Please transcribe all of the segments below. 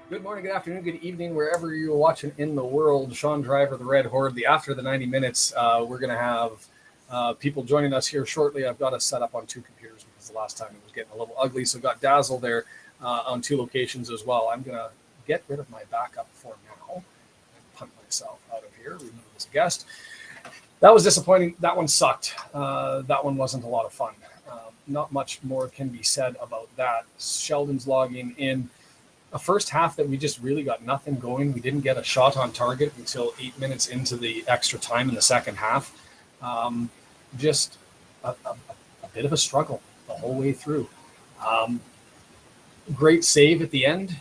Good morning, good afternoon, good evening, wherever you're watching in the world. Sean Driver, the Red Horde. After the 90 minutes, we're going to have people joining us here shortly. I've got to set up on two computers because the last time it was getting a little ugly. So got Dazzle there on two locations as well. I'm going to get rid of my backup for now and punt myself out of here. Remove as a guest. That was disappointing. That one sucked. That one wasn't a lot of fun. Not much more can be said about that. Sheldon's logging in. A first half that we just really got nothing going. We didn't get a shot on target until 8 minutes into the extra time in the second half. Just a bit of a struggle the whole way through. Great save at the end.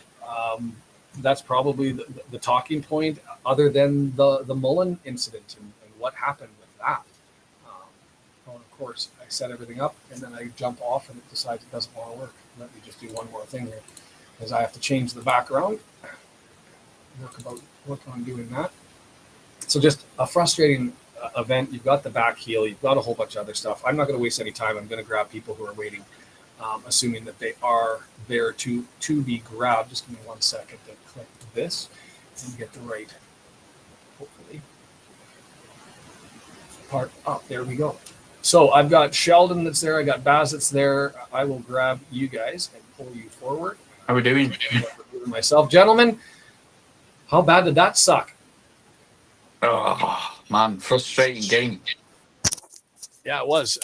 That's probably the talking point, other than the Mullen incident and what happened with that. Of course, I set everything up and then I jump off and it decides it doesn't want to work. Let me just do one more thing here, because I have to change the background. Work on doing that. So just a frustrating event. You've got the back heel. You've got a whole bunch of other stuff. I'm not going to waste any time. I'm going to grab people who are waiting, assuming that they are there to be grabbed. Just give me 1 second to click this and get the right, hopefully, part up. There we go. So I've got Sheldon that's there. I got Baz that's there. I will grab you guys and pull you forward. How are we doing? Myself, gentlemen, how bad did that suck? Oh man, frustrating game. Yeah, it was.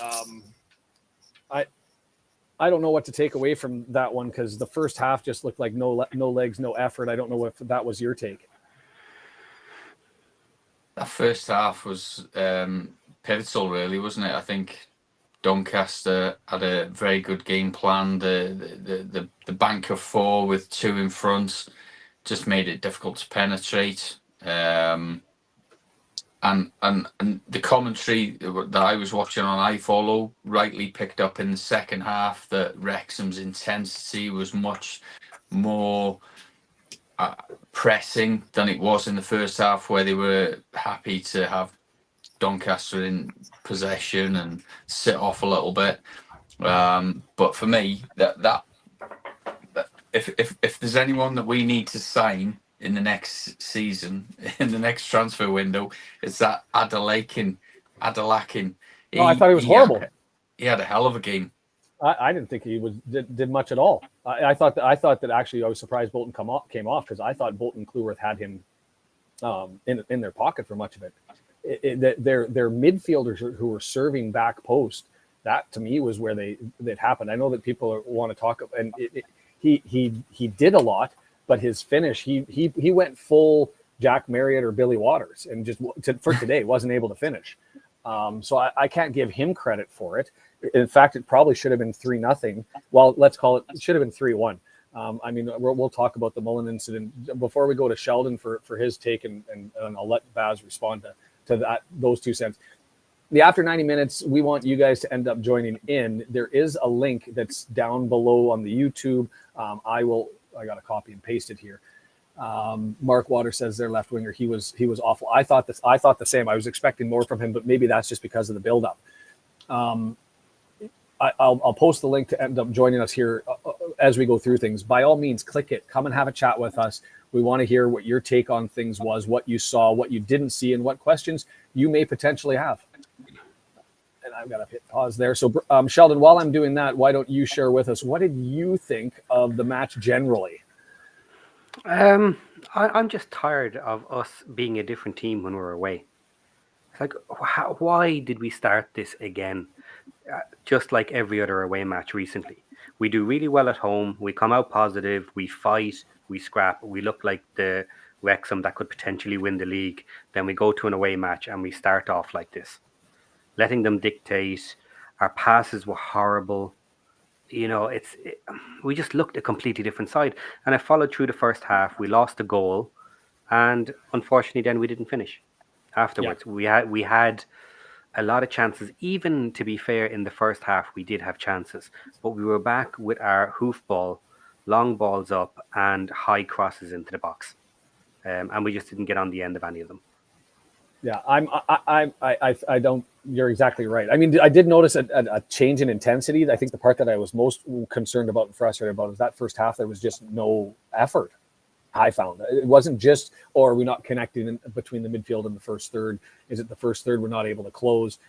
I don't know what to take away from that one, because the first half just looked like no legs, no effort. I don't know if that was your take. That first half was pivotal, really, wasn't it? I think Doncaster had a very good game plan. The bank of four with two in front just made it difficult to penetrate. And the commentary that I was watching on iFollow rightly picked up in the second half that Wrexham's intensity was much more pressing than it was in the first half, where they were happy to have Doncaster in possession and sit off a little bit. But for me, that if there's anyone that we need to sign in the next season, in the next transfer window, it's that Adelakin. Oh, I thought he was horrible. He had a hell of a game. I didn't think he did much at all. I thought that actually I was surprised Bolton came off, because I thought Bolton Kluwerth had him in their pocket for much of it. Their midfielders who were serving back post, that to me was where that happened. I know that people want to talk, and he did a lot, but his finish, he went full Jack Marriott or Billy Waters, and just for today wasn't able to finish. So I can't give him credit for it. In fact, it probably should have been 3-0. Well, let's call it should have been 3-1. I mean, we'll talk about the Mullen incident before we go to Sheldon for his take, and I'll let Baz respond to those 2 cents. After 90 minutes, we want you guys to end up joining in. There is a link that's down below on the YouTube. I got to copy and paste it here. Mark Water says their left winger. He was awful. I thought the same. I was expecting more from him, but maybe that's just because of the build-up. I'll post the link to end up joining us here as we go through things. By all means, click it. Come and have a chat with us. We want to hear what your take on things was, what you saw, what you didn't see, and what questions you may potentially have. And I've got to hit pause there. So, Sheldon, while I'm doing that, why don't you share with us, what did you think of the match generally? I'm just tired of us being a different team when we're away. It's like, why did we start this again? Just like every other away match recently. We do really well at home. We come out positive. We fight. We scrap. We look like the Wrexham that could potentially win the league. Then we go to an away match and we start off like this, letting them dictate. Our passes were horrible. You know, we just looked a completely different side. And I followed through the first half. We lost the goal, and unfortunately, then we didn't finish. Afterwards, yeah. we had a lot of chances. Even to be fair, in the first half, we did have chances, but we were back with our hoofball, long balls up, and high crosses into the box, and we just didn't get on the end of any of them. Yeah, I don't. You're exactly right. I mean, I did notice a change in intensity. I think the part that I was most concerned about and frustrated about is that first half there was just no effort. I found it wasn't just, or are we not connecting between the midfield and the first third? Is it the first third we're not able to close?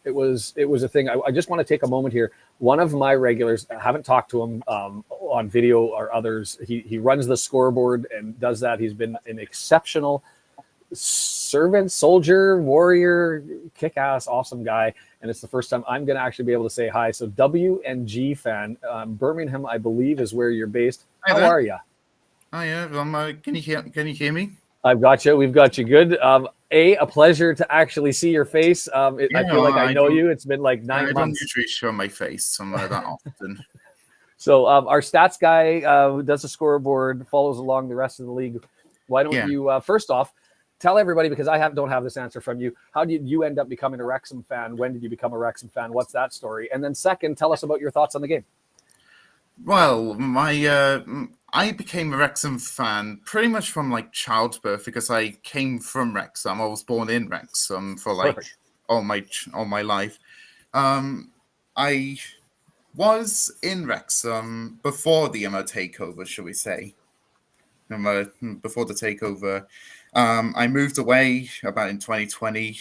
It was a thing. I just want to take a moment here. One of my regulars, I haven't talked to him on video or others. He runs the scoreboard and does that. He's been an exceptional servant, soldier, warrior, kick-ass, awesome guy. And it's the first time I'm going to actually be able to say hi. So W&G fan, Birmingham, I believe, is where you're based. Hi How there. are you? Oh yeah, can you hear me? I've got you. We've got you good. A pleasure to actually see your face. I feel like I know you. It's been like 9 I don't months. usually show my face that often. So our stats guy who does the scoreboard, follows along the rest of the league. Why don't you, first off, tell everybody, because I don't have this answer from you. How did you end up becoming a Wrexham fan? When did you become a Wrexham fan? What's that story? And then second, tell us about your thoughts on the game. Well, I became a Wrexham fan pretty much from like childbirth because I came from Wrexham. I was born in Wrexham for like Perfect. all my life. I was in Wrexham before the takeover, shall we say? Before the takeover, I moved away about in 2020,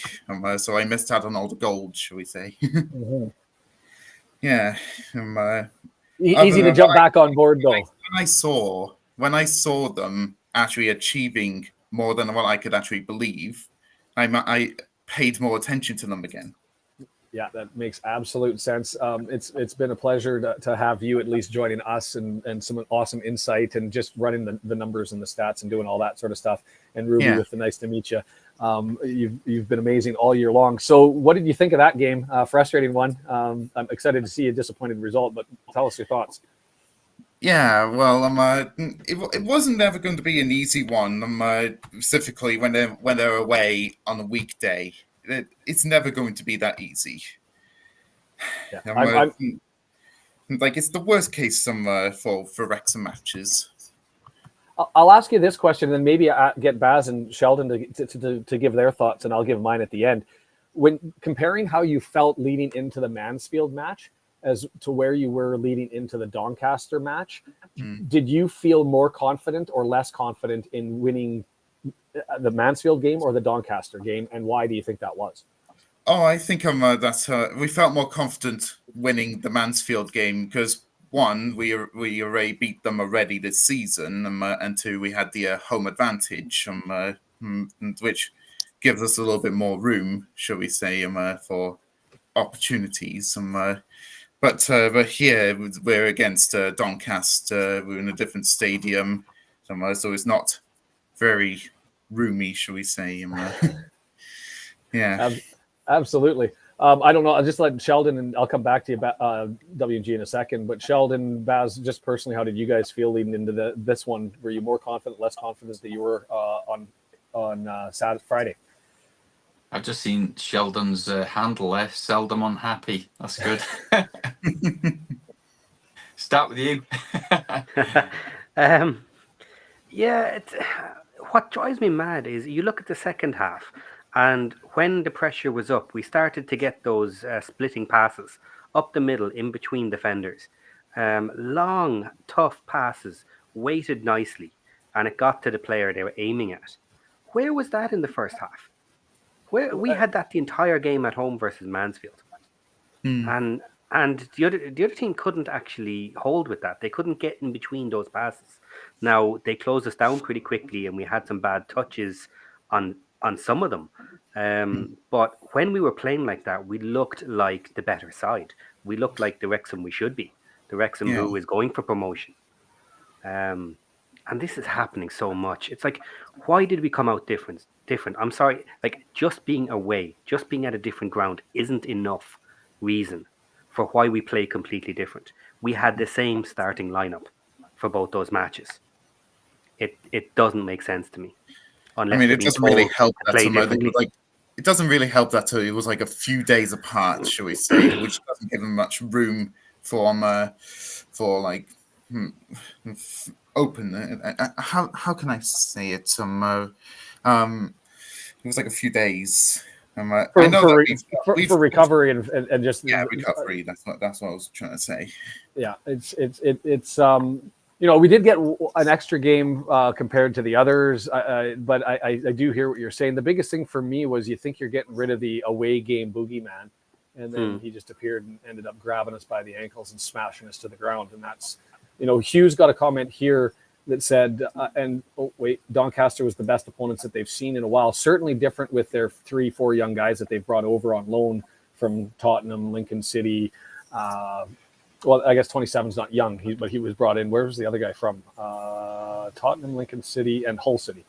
so I missed out on all the gold, shall we say? Mm-hmm. Yeah. Easy to jump back on board, though. When I saw them actually achieving more than what I could actually believe, I paid more attention to them again. Yeah, that makes absolute sense. It's been a pleasure to have you at least joining us and some awesome insight and just running the numbers and the stats and doing all that sort of stuff. And Ruby, with the nice to meet you. You've been amazing all year long. So what did you think of that game? Frustrating one. I'm excited to see a disappointed result, but tell us your thoughts. Yeah, well, it wasn't ever going to be an easy one. Specifically when they're away on a weekday. It's never going to be that easy. Yeah, like it's the worst case for Wrexham matches. I'll ask you this question, and then maybe get Baz and Sheldon to give their thoughts, and I'll give mine at the end. When comparing how you felt leading into the Mansfield match as to where you were leading into the Doncaster match, did you feel more confident or less confident in winning the Mansfield game or the Doncaster game, and why do you think that was? Oh, I think we felt more confident winning the Mansfield game because one, we already beat them already this season, and two, we had the home advantage, which gives us a little bit more room, shall we say, for opportunities. But here we're against Doncaster. We're in a different stadium, so it's not very roomy, shall we say? Yeah, absolutely. I don't know. I'll just let Sheldon, and I'll come back to you about WG in a second. But Sheldon, Baz, just personally, how did you guys feel leading into this one? Were you more confident, less confident that you were on Saturday, Friday? I've just seen Sheldon's handle there. Seldom unhappy. That's good. Start with you. Yeah, what drives me mad is you look at the second half, and when the pressure was up, we started to get those splitting passes up the middle in between defenders. Long, tough passes, weighted nicely, and it got to the player they were aiming at. Where was that in the first half? We had that the entire game at home versus Mansfield. And the other team couldn't actually hold with that. They couldn't get in between those passes. Now, they closed us down pretty quickly, and we had some bad touches on some of them. But when we were playing like that, we looked like the better side. We looked like the Wrexham we should be. The Wrexham who is going for promotion. And this is happening so much. It's like, why did we come out different? I'm sorry, like just being away, just being at a different ground isn't enough reason for why we play completely different. We had the same starting lineup for both those matches. It doesn't make sense to me. Unless it doesn't really help that it doesn't really help that it was like a few days apart, shall we say, which doesn't give them much room for like open. How can I say it? It was like a few days. For recovery and just recovery. That's what I was trying to say. Yeah, it's we did get an extra game compared to the others, but I do hear what you're saying. The biggest thing for me was you think you're getting rid of the away game boogeyman, and then he just appeared and ended up grabbing us by the ankles and smashing us to the ground. And that's, Hughes got a comment here that said, Doncaster was the best opponents that they've seen in a while. Certainly different with their 3-4 young guys that they've brought over on loan from Tottenham, Lincoln City. Well, I guess 27 is not young, but he was brought in. Where was the other guy from? Tottenham, Lincoln City, and Hull City.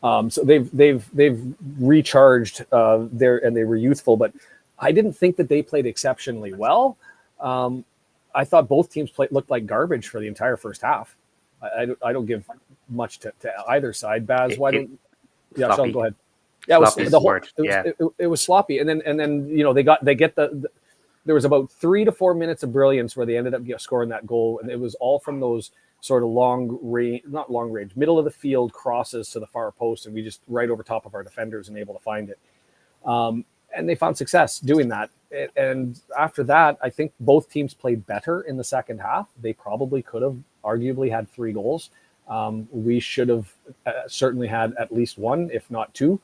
So they've recharged there, and they were youthful. But I didn't think that they played exceptionally well. I thought both teams looked like garbage for the entire first half. I don't give much to either side. Baz, why don't? Yeah, Sean, go ahead. Yeah, it was sloppy, and then there was about 3 to 4 minutes of brilliance where they ended up scoring that goal, and it was all from those sort of middle of the field crosses to the far post, and we just right over top of our defenders and able to find it. And they found success doing that. And after that, I think both teams played better in the second half. They probably could have arguably had 3 goals. We should have certainly had at least 1, if not 2.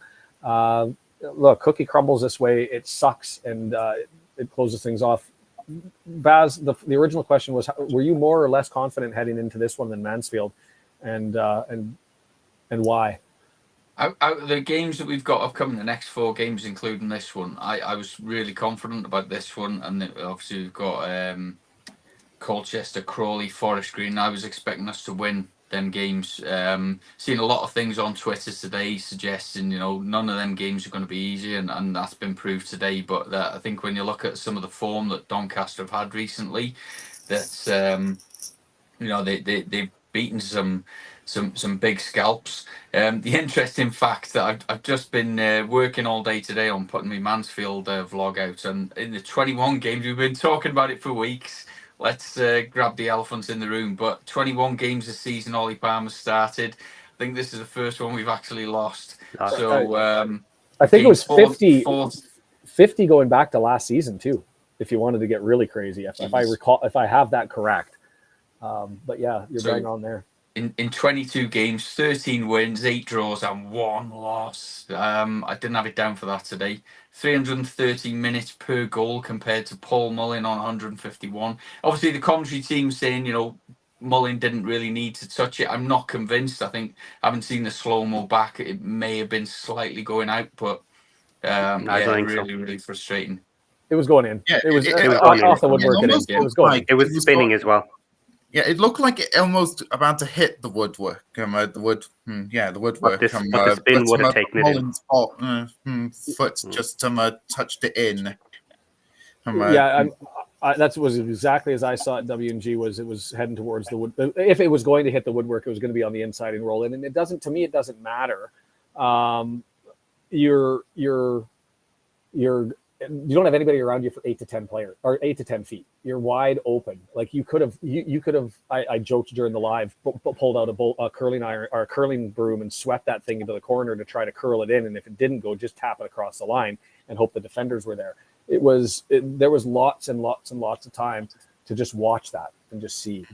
Look, cookie crumbles this way. It sucks, and it closes things off. Baz, the original question was, were you more or less confident heading into this one than Mansfield, and why? Out of the games that we've got upcoming, the next 4 games, including this one, I was really confident about this one. And obviously we've got Colchester, Crawley, Forest Green. I was expecting us to win them games. Seen a lot of things on Twitter today suggesting, none of them games are going to be easy, and that's been proved today. But I think when you look at some of the form that Doncaster have had recently, that's they've beaten some big scalps. The interesting fact that I've just been working all day today on putting my Mansfield vlog out, and in the 21 games, we've been talking about it for weeks. Let's grab the elephants in the room. But 21 games this season, Ollie Palmer's started. I think this is the first one we've actually lost. So I think it was 50 going back to last season too, if you wanted to get really crazy. If I recall, if I have that correct. But yeah, you're bang on there. In 22 games, 13 wins, 8 draws, and 1 loss. I didn't have it down for that today. 330 minutes per goal compared to Paul Mullin on 151. Obviously, the commentary team saying, Mullin didn't really need to touch it. I'm not convinced. I think I haven't seen the slow-mo back. It may have been slightly going out, but really frustrating. It was going in. Yeah, it was off the woodwork. It was going. It was spinning as well. Yeah, it looked like it almost about to hit the woodwork. The woodwork. But the spin would have taken it in. Foot just touched it in. That was exactly as I saw it. W&G was heading towards the wood. If it was going to hit the woodwork, it was going to be on the inside and roll in. And it doesn't matter. You don't have anybody around you for 8 to 10 players or 8 to 10 feet. You're wide open. Like you could have. I joked during the live, pulled out a curling iron or a curling broom and swept that thing into the corner to try to curl it in. And if it didn't go, just tap it across the line and hope the defenders were there. There was lots and lots and lots of time to just watch that and just see.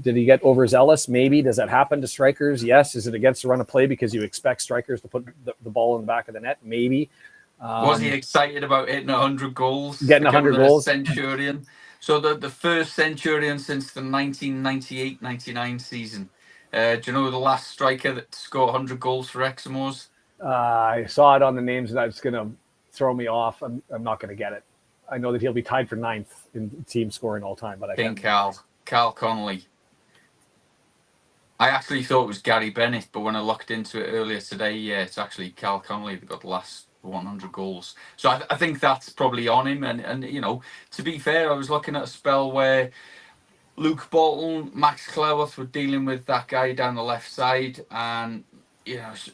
Did he get overzealous? Maybe. Does that happen to strikers? Yes. Is it against the run of play because you expect strikers to put the ball in the back of the net? Maybe. Was he excited about hitting 100 goals? Getting 100 goals? Centurion. So the first Centurion since the 1998-99 season. Do you know the last striker that scored 100 goals for Wrexham was? I saw it on the names, and that's going to throw me off. I'm not going to get it. I know that he'll be tied for 9th in team scoring all time, but I think Carl Connolly. I actually thought it was Gary Bennett, but when I looked into it earlier today, it's actually Carl Connolly that got the last 100 goals. So I think that's probably on him. And to be fair, I was looking at a spell where Luke Bolton, Max Cleworth were dealing with that guy down the left side, and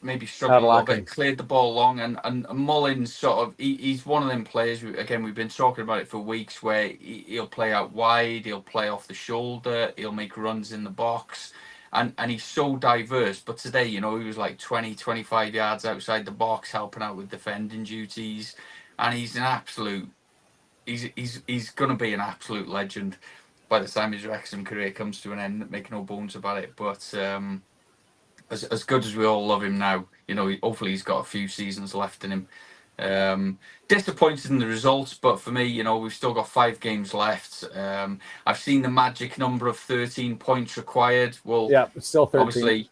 maybe struggled a little bit, cleared the ball long, and Mullins sort of he's one of them players. Again, we've been talking about it for weeks, where he'll play out wide, he'll play off the shoulder, he'll make runs in the box. And he's so diverse. But today, he was like 20, 25 yards outside the box, helping out with defending duties. And he's an absolute... He's going to be an absolute legend. by the time his Wrexham career comes to an end, make no bones about it. But as good as we all love him now, hopefully he's got a few seasons left in him. Disappointed in the results, but for me, we've still got 5 games left. I've seen the magic number of 13 points required. Well, yeah, it's still 13. Obviously,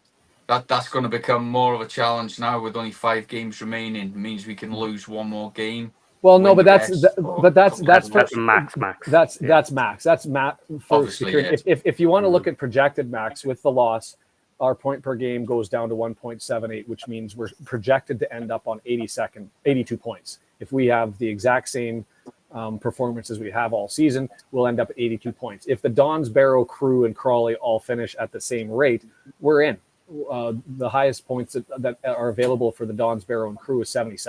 that's going to become more of a challenge now with only 5 games remaining. It means we can lose one more game. Well, no, but that's That's max. That's max. That's max for Obviously, security. If you want to look at projected max with the loss, our point per game goes down to 1.78, which means we're projected to end up on 82 points. If we have the exact same performances we have all season, we'll end up at 82 points. If the Dons, Barrow, Crew, and Crawley all finish at the same rate, we're in. The highest points that are available for the Dons, Barrow, and Crew is 78.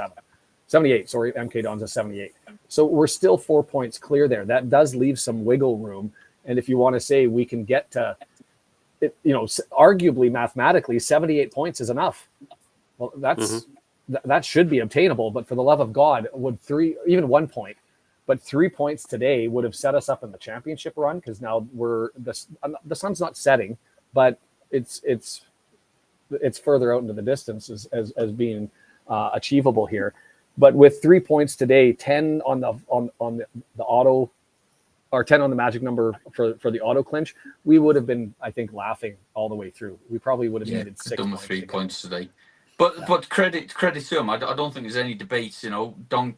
Sorry, MK Dons is 78. So we're still 4 points clear there. That does leave some wiggle room. And if you want to say we can get to, arguably mathematically, 78 points is enough. Well, that should be obtainable. But for the love of God, would 1 point, but 3 points today would have set us up in the championship run, because now the sun's not setting, but it's further out into the distance as being achievable here. But with 3 points today, 10 on the auto, or 10 on the magic number for the auto clinch, we would have been, I think, laughing all the way through. We probably would have needed 6 done with points 3 points today. But credit to him. I don't think there's any debate.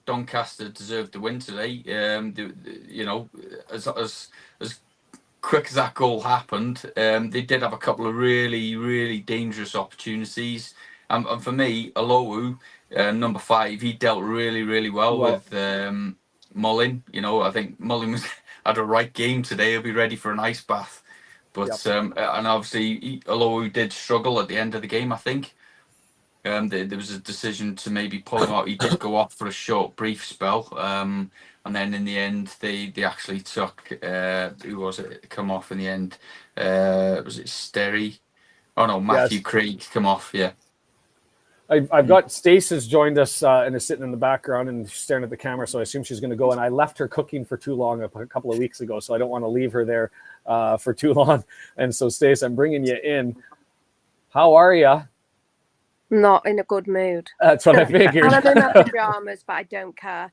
Doncaster deserved the win today. As quick as that goal happened, they did have a couple of really, really dangerous opportunities. And for me, Alowu, number 5, he dealt really, really well with Mullin. I think Mullin had a right game today. He'll be ready for an ice bath. But and obviously, Alowu did struggle at the end of the game, I think. There was a decision to maybe pull him out. He did go off for a short, brief spell. And then in the end, they actually took, who was it, come off in the end? Was it Sterry? Oh, no, Matthew Craig come off, yeah. I've got Stace has joined us and is sitting in the background and staring at the camera, so I assume she's going to go. And I left her cooking for too long a couple of weeks ago, so I don't want to leave her there for too long. And so, Stace, I'm bringing you in. How are you? Not in a good mood. That's what I figured. I'm in my pajamas, but I don't care.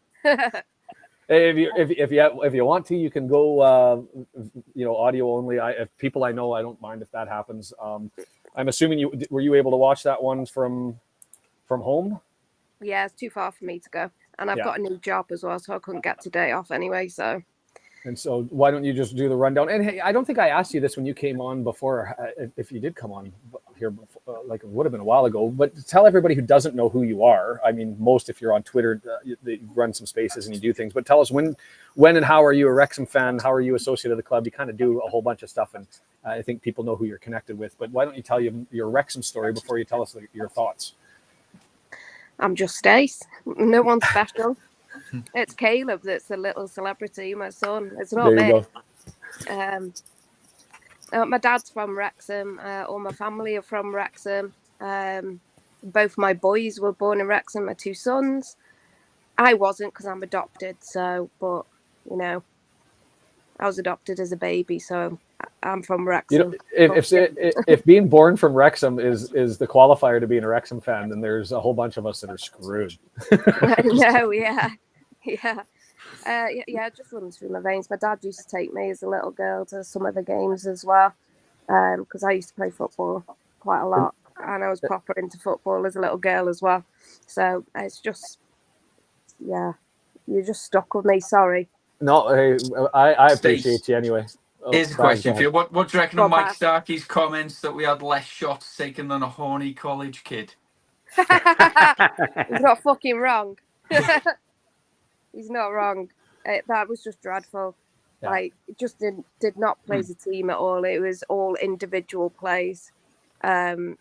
If you want to, you can go audio only. If people I know, I don't mind if that happens. I'm assuming were you able to watch that one from home? Yeah, it's too far for me to go, and I've got a new job as well, so I couldn't get today off anyway. So why don't you just do the rundown? And hey, I don't think I asked you this when you came on before. If you did come on here, before, like it would have been a while ago. But tell everybody who doesn't know who you are. I mean, if you're on Twitter, you run some spaces and you do things. But tell us when and how are you a Wrexham fan? How are you associated with the club? You kind of do a whole bunch of stuff, and I think people know who you're connected with. But why don't you tell your Wrexham story before you tell us your thoughts? I'm just Stace. No one special. It's Caleb that's a little celebrity, my son. It's not me. My dad's from Wrexham. All my family are from Wrexham. Both my boys were born in Wrexham, my 2 sons. I wasn't because I'm adopted. But I was adopted as a baby, so I'm from Wrexham. If being born from Wrexham is the qualifier to being a Wrexham fan, then there's a whole bunch of us that are screwed. I know, yeah. It just runs through my veins. My dad used to take me as a little girl to some of the games as well, because I used to play football quite a lot, and I was proper into football as a little girl as well. So it's just, you're just stuck with me. Sorry. No, hey, I appreciate you anyway. Here's a question for you. What do you reckon of Mike Starkey's comments that we had less shots taken than a horny college kid? He's not fucking wrong. He's not wrong. That was just dreadful. Yeah. Like, it just did not play as a team at all. It was all individual plays. And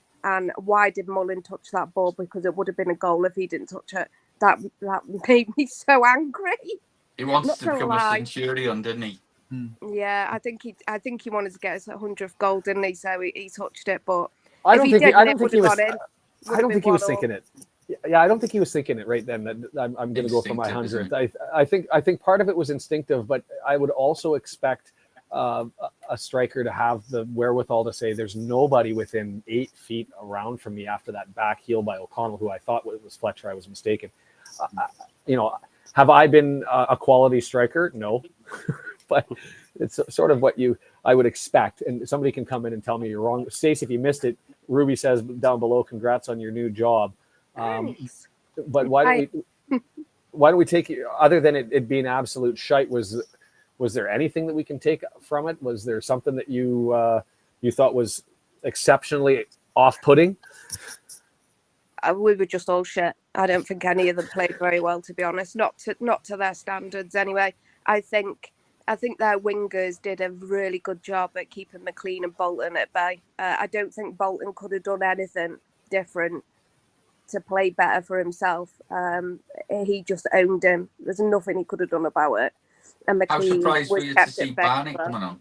why did Mullin touch that ball? Because it would have been a goal if he didn't touch it. That made me so angry. He wants to become a centurion, didn't he? Yeah, I think he wanted to get his 100th goal, didn't he? So he touched it, but I don't think he was thinking it. Yeah, I don't think he was thinking it right then. That I'm going to go for my 100th. I think part of it was instinctive, but I would also expect a striker to have the wherewithal to say there's nobody within 8 feet around from me after that back heel by O'Connell, who I thought was Fletcher. I was mistaken. Have I been a quality striker? No, but it's sort of what I would expect. And somebody can come in and tell me you're wrong. Stace, if you missed it, Ruby says down below, congrats on your new job. Nice. But why don't we take, other than it being absolute shite, was there anything that we can take from it? Was there something that you thought was exceptionally off-putting? We were just all shit. I don't think any of them played very well, to be honest. Not to their standards, anyway. I think their wingers did a really good job at keeping McLean and Bolton at bay. I don't think Bolton could have done anything different to play better for himself. He just owned him. There's nothing he could have done about it. And McLean How surprised were was you to kept see at bay. Barnett coming on?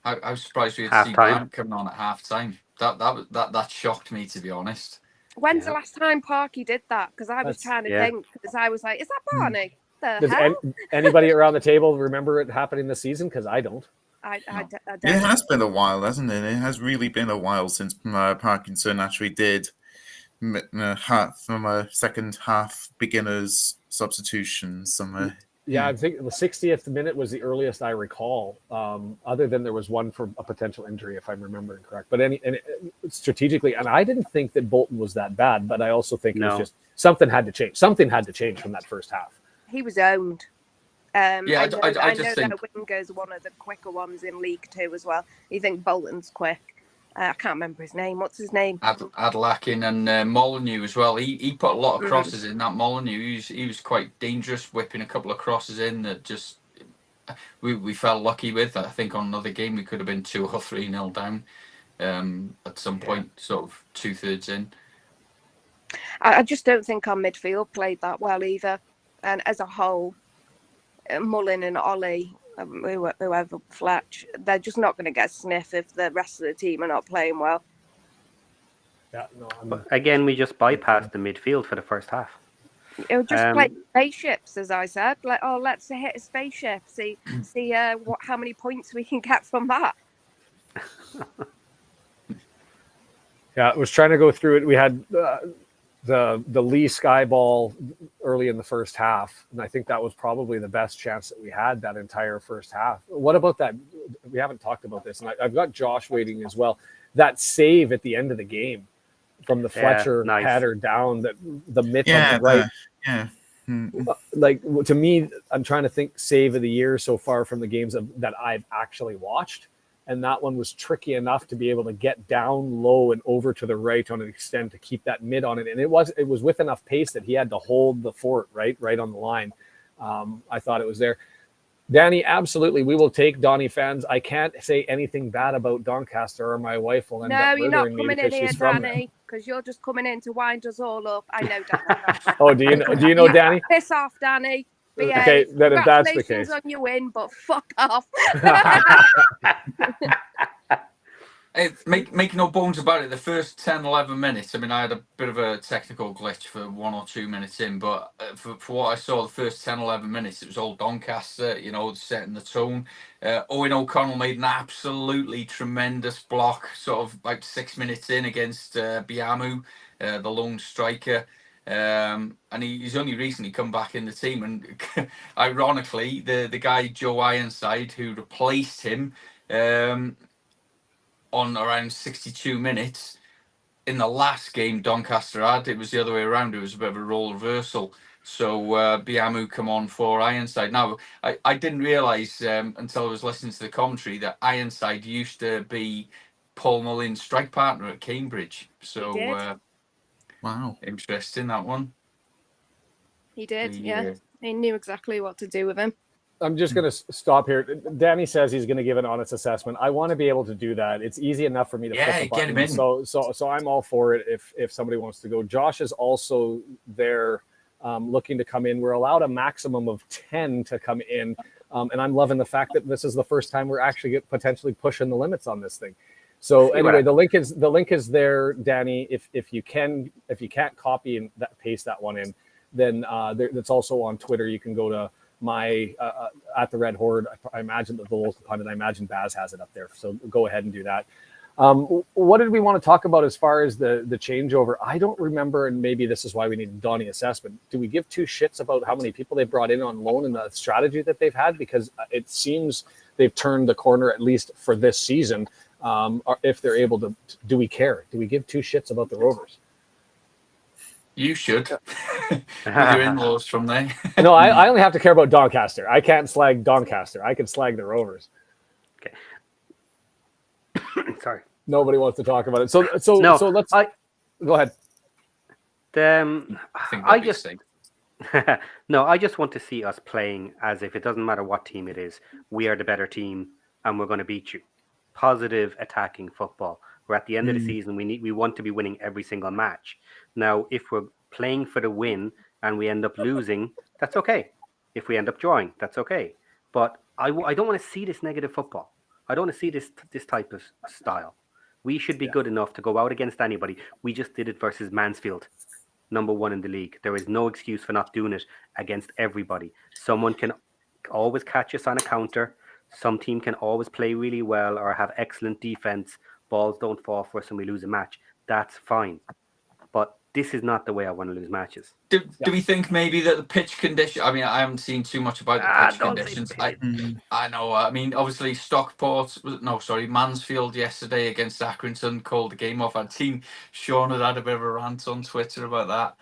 How surprised were you to see Barnett coming on at half time? That shocked me, to be honest. When's the last time Parky did that? Because I was trying to think. Because I was like, is that Barney? Does anybody around the table remember it happening this season? Because I don't. I don't. It has been a while, hasn't it? It has really been a while since Parkinson actually did from a second half beginners substitutions. Yeah, I think the 60th minute was the earliest I recall. Other than there was one for a potential injury, if I'm remembering correct. But strategically, and I didn't think that Bolton was that bad, but I also think it was just something had to change. Something had to change from that first half. He was owned. I know just think that Winger's one of the quicker ones in League Two as well. You think Bolton's quick? I can't remember his name. What's his name? Adlakin and Molyneux as well. He put a lot of crosses in. That Molyneux, he was quite dangerous, whipping a couple of crosses in that just we felt lucky with. I think on another game we could have been 2 or 3-0 down at some point, sort of 2/3 in. I just don't think our midfield played that well either. And as a whole, Mullin and Ollie, whoever Fletch, they're just not going to get sniff if the rest of the team are not playing well. Yeah, no. But again, we just bypassed the midfield for the first half. It was just like spaceships, as I said. Like, let's hit a spaceship. See how many points we can get from that. Yeah, I was trying to go through it. We had the Lee Sky ball early in the first half, and I think that was probably the best chance that we had that entire first half. What about that? We haven't talked about this, and I've got Josh waiting as well. That save at the end of the game from the Fletcher header down, the mitt on the right. Like, to me, I'm trying to think save of the year so far from the games that I've actually watched. And that one was tricky enough to be able to get down low and over to the right on an extent to keep that mid on it. And it was with enough pace that he had to hold the fort right on the line. I thought it was there. Danny, absolutely. We will take Donny fans. I can't say anything bad about Doncaster or my wife will end up you're not murdering me coming because in here, she's from there. Danny, because you're just coming in to wind us all up. I know, Danny. Oh, do you know Danny? Piss off, Danny. Okay, then if that's the case. On your win, but fuck off. Hey, make no bones about it. The first 10, 11 minutes, I mean, I had a bit of a technical glitch for 1 or 2 minutes in, but for what I saw, the first 10, 11 minutes, it was all Doncaster, setting the tone. Owen O'Connell made an absolutely tremendous block, sort of about 6 minutes in against Biamu, the lone striker. And he's only recently come back in the team, and ironically, the guy Joe Ironside who replaced him on around 62 minutes in the last game Doncaster had, it was the other way around. It was a bit of a role reversal. So Biamu come on for Ironside. Now, I didn't realise until I was listening to the commentary that Ironside used to be Paul Mullin's strike partner at Cambridge. So. Wow. Interesting, that one. He did, yeah. He knew exactly what to do with him. I'm just going to stop here. Danny says he's going to give an honest assessment. I want to be able to do that. It's easy enough for me to flip a button. Get him in. So I'm all for it if somebody wants to go. Josh is also there looking to come in. We're allowed a maximum of 10 to come in. And I'm loving the fact that this is the first time we're actually potentially pushing the limits on this thing. So anyway, the link is there, Danny. If you can't copy and paste that one in, then that's also on Twitter. You can go to my at the Red Horde. I imagine that the local pundit. I imagine Baz has it up there. So go ahead and do that. What did we want to talk about as far as the changeover? I don't remember, and maybe this is why we need Donnie assessment. Do we give two shits about how many people they brought in on loan and the strategy that they've had? Because it seems they've turned the corner, at least for this season. If they're able to, do we care? Do we give two shits about the Rovers? You should. With your in-laws from there. No, I only have to care about Doncaster. I can't slag Doncaster. I can slag the Rovers. Okay. Sorry. Nobody wants to talk about it. So let's go ahead. I just No, I just want to see us playing as if it doesn't matter what team it is. We are the better team and we're going to beat you. Positive attacking football. We're at the end of the season. We want to be winning every single match. Now, if we're playing for the win and we end up losing, that's okay. If we end up drawing, that's okay. But I don't want to see this negative football. I don't want to see this type of style. We should be good enough to go out against anybody. We just did it versus Mansfield, number 1 in the league. There is no excuse for not doing it against everybody. Someone can always catch us on a counter. Some team can always play really well or have excellent defense. Balls don't fall for us and we lose a match. That's fine. But this is not the way I want to lose matches. Do we think maybe that the pitch condition? I mean, I haven't seen too much about the pitch conditions. I know. I mean, obviously, Mansfield yesterday against Accrington called the game off. I'd seen Sean had a bit of a rant on Twitter about that.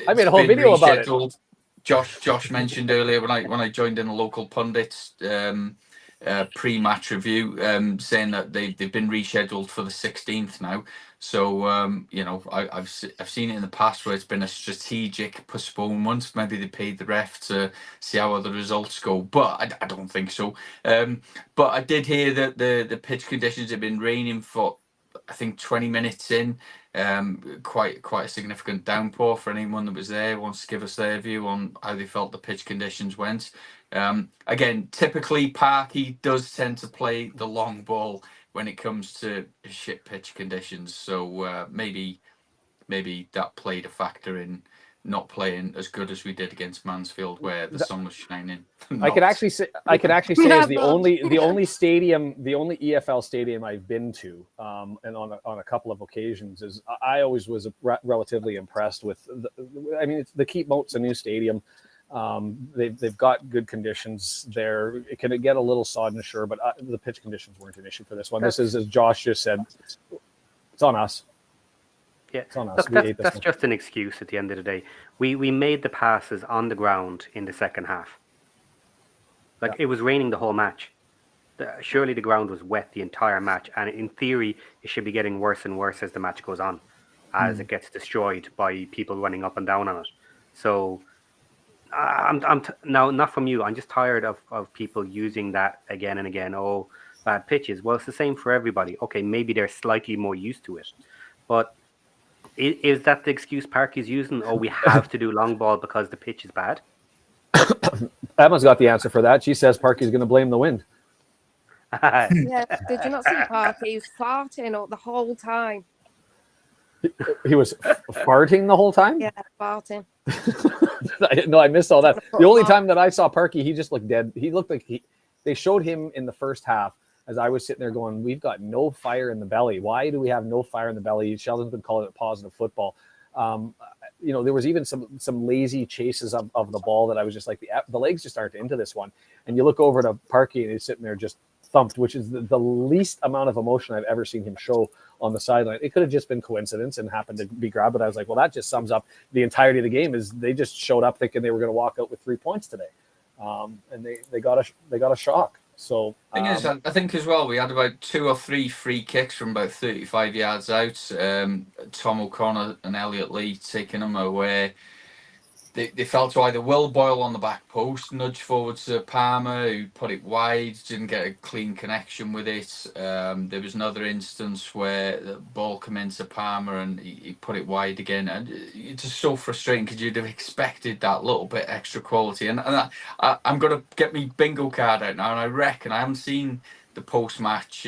I made a whole video about it. Josh mentioned earlier when I joined in a local pundit's pre-match review, saying that they've been rescheduled for the 16th now. So I've seen it in the past where it's been a strategic postponement. Maybe they paid the ref to see how other results go, but I don't think so. But I did hear that the pitch conditions have been raining for, I think, 20 minutes in. Quite a significant downpour. For anyone that was there wants to give us their view on how they felt the pitch conditions went. Again, typically Parky does tend to play the long ball when it comes to shit pitch conditions. So maybe that played a factor in not playing as good as we did against Mansfield, where the sun was shining. I could actually say is the only EFL stadium I've been to, and on a couple of occasions, is I always was relatively impressed with. It's the Keep Moat's a new stadium. They've got good conditions there. It can get a little sodden, sure, but the pitch conditions weren't an issue for this one. This is, as Josh just said, it's on us. Yeah, it's on us. That's just an excuse at the end of the day. We made the passes on the ground in the second half. It was raining the whole match. Surely the ground was wet the entire match, and in theory, it should be getting worse and worse as the match goes on, as it gets destroyed by people running up and down on it. So, I'm now not from you. I'm just tired of people using that again and again. Oh, bad pitches. Well, it's the same for everybody. Okay, maybe they're slightly more used to it, but is that the excuse Parky's using? Oh, we have to do long ball because the pitch is bad. Emma's got the answer for that. She says Parky's going to blame the wind. Yeah, did you not see Parky? He was farting the whole time. He was farting the whole time? Yeah, farting. No, I missed all that. The only time that I saw Parky, he just looked dead. He looked like they showed him in the first half as I was sitting there going, we've got no fire in the belly. Why do we have no fire in the belly? Sheldon's been calling it positive football. There was even some lazy chases of the ball that I was just like, the legs just aren't into this one. And you look over to Parky and he's sitting there just thumped, which is the least amount of emotion I've ever seen him show on the sideline. It could have just been coincidence and happened to be grabbed, but I was like, well, that just sums up the entirety of the game. Is they just showed up thinking they were going to walk out with 3 points today, and they got a shock. So thing is, I think as well, we had about 2 or 3 free kicks from about 35 yards out. Tom O'Connor and Elliot Lee taking them away. They fell to either Will Boyle on the back post, nudge forward to Palmer, who put it wide, didn't get a clean connection with it. There was another instance where the ball came into Palmer and he put it wide again. And it's just so frustrating because you'd have expected that little bit extra quality. And I'm going to get me bingo card out now, and I reckon I haven't seen the post-match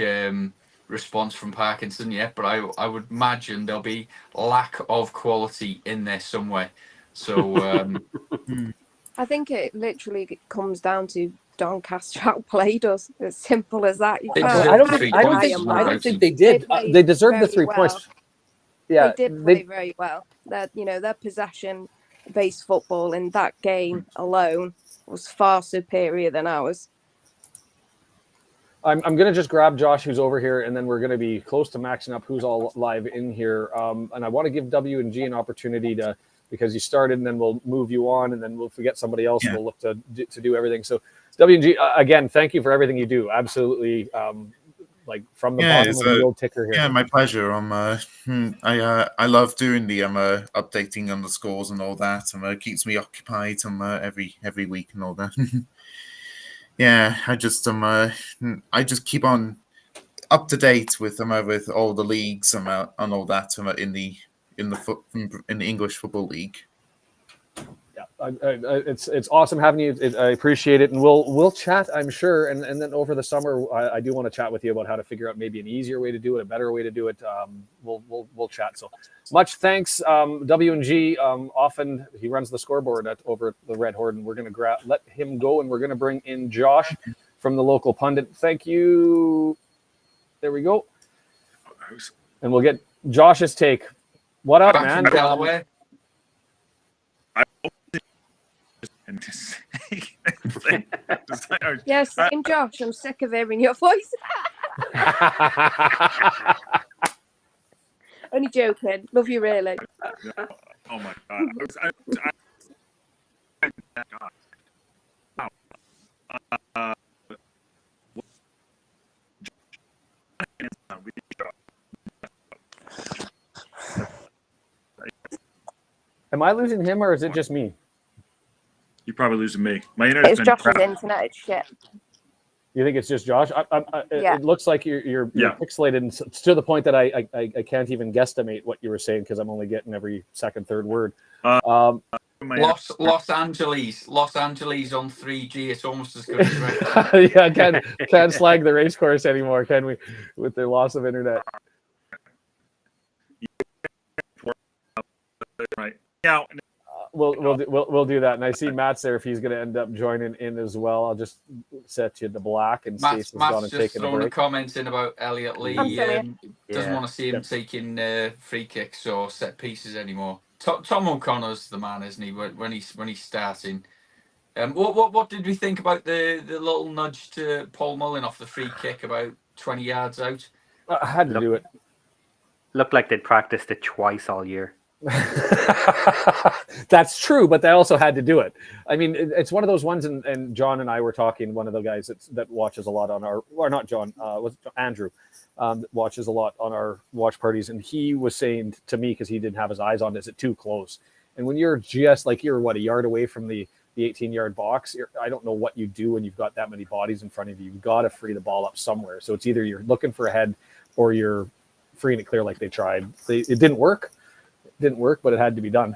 response from Parkinson yet, but I would imagine there'll be lack of quality in there somewhere. So I think it literally comes down to Doncaster outplayed us. As simple as that. You They can't deserve I don't the think. three I don't points, think. is I what don't I think think. they did. played They deserved the very 3 well. points. Yeah, They did play very well. That their possession-based football in that game alone was far superior than ours. I'm going to just grab Josh, who's over here, and then we're going to be close to maxing up who's all live in here. And I want to give W and G an opportunity to, because you started, and then we'll move you on, and then we'll forget somebody else. Yeah. We'll look to do everything. So W and G, again, thank you for everything you do. Absolutely, like from the bottom of the old ticker here. Yeah, my pleasure. I love doing the updating on the scores and all that. It keeps me occupied every week and all that. Yeah, I just keep on up to date with all the leagues and all that in the English Football League. Yeah, it's awesome having you. I appreciate it, and we'll chat, I'm sure. And then over the summer, I do want to chat with you about how to figure out maybe an easier way to do it, a better way to do it. We'll chat. So much thanks, W and G. Often he runs the scoreboard over at the Red Horde, and we're going to let him go, and we're going to bring in Josh from the local pundit. Thank you. There we go, and we'll get Josh's take. What up, man? Delaware. Yes, same Josh. I'm sick of hearing your voice. Only joking. Love you, really. Oh my god. Am I losing him, or is it just me? You're probably losing me. My internet's It's been Josh's crap. internet. It's shit. You think it's just Josh? Yeah. It looks like you're pixelated, and it's to the point that I can't even guesstimate what you were saying because I'm only getting every second, third word. Los Angeles on 3G. It's almost as good as Wrexham. Yeah, can't slag the race course anymore, can we? With the loss of internet. Right. Yeah. We'll do that. And I see Matt's there if he's going to end up joining in as well. I'll just set you to black and Stacey's gone and just taken a throwing a break. comment in about Elliot Lee. Doesn't want to see him taking free kicks or set pieces anymore. Tom O'Connor's the man, isn't he? When he's starting. What did we think about the little nudge to Paul Mullin off the free kick about 20 yards out? I had to do it. Looked like they'd practiced it twice all year. That's true, but they also had to do it. I mean, it's one of those ones, and John and I were talking. One of the guys that watches a lot on our, or not John, was Andrew, that watches a lot on our watch parties, and he was saying to me, because he didn't have his eyes on, is it too close? And when you're just like you're a yard away from the 18-yard box, I don't know what you do when you've got that many bodies in front of you. You've got to free the ball up somewhere. So it's either you're looking for a head or you're freeing it clear like they tried. It didn't work. But it had to be done.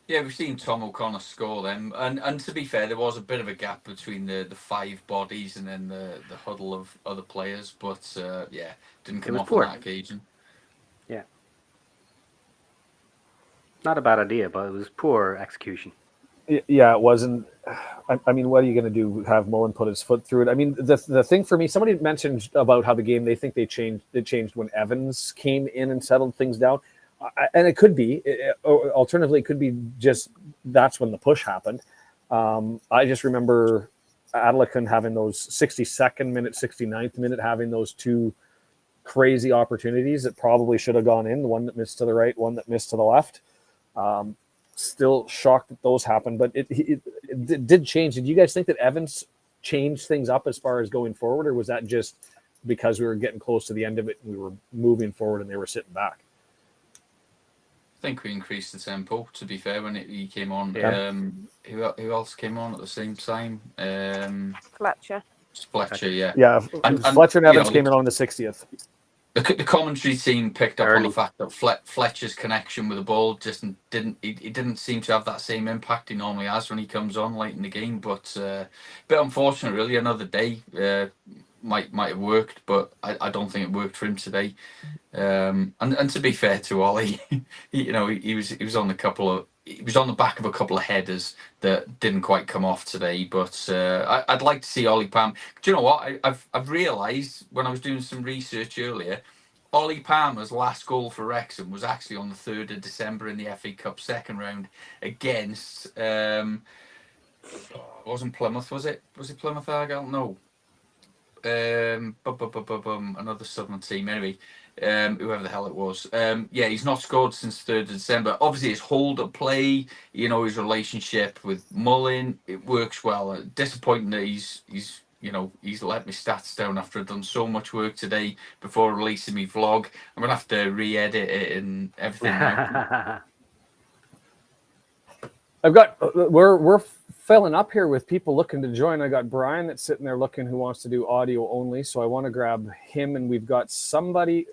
Yeah, we've seen Tom O'Connor score them, and to be fair, there was a bit of a gap between the 5 bodies and then the huddle of other players, but didn't come off on that occasion. Yeah, not a bad idea, but it was poor execution. Yeah, it wasn't. I mean, what are you going to do? Have Mullen put his foot through it? I mean, the thing for me, somebody mentioned about how the game, they think they changed when Evans came in and settled things down, and it could be. Alternatively, it could be just that's when the push happened. I just remember Adelakun having those 62nd minute, 69th minute, having those 2 crazy opportunities that probably should have gone in. The one that missed to the right, one that missed to the left. Still shocked that those happened, but it did change. Did you guys think that Evans changed things up as far as going forward, or was that just because we were getting close to the end of it and we were moving forward and they were sitting back? I think we increased the tempo, to be fair, when he came on. Yeah. Who else came on at the same time? Fletcher. Fletcher, yeah. Yeah, And Fletcher and Evans came in on the 60th. The commentary team picked up on Early. the fact that Fletcher's connection with the ball just didn't seem to have that same impact he normally has when he comes on late in the game. But a bit unfortunate, really. Another day might have worked, but I don't think it worked for him today. And to be fair to Ollie, he was on the back of a couple of headers that didn't quite come off today. But I'd like to see Ollie Palmer. Do you know what? I've realised when I was doing some research earlier, Ollie Palmer's last goal for Wrexham was actually on the 3rd of December in the FA Cup second round against wasn't Plymouth, was it? Was it Plymouth Argyle? No. Another Southern team. Anyway, whoever the hell it was. Yeah, he's not scored since 3rd of December. Obviously, his hold up play, his relationship with Mullin, it works well. Disappointing that he's let my stats down after I've done so much work today before releasing my vlog. I'm gonna have to re-edit it and everything now. We're filling up here with people looking to join. I got Brian that's sitting there looking who wants to do audio only, so I want to grab him. And we've got somebody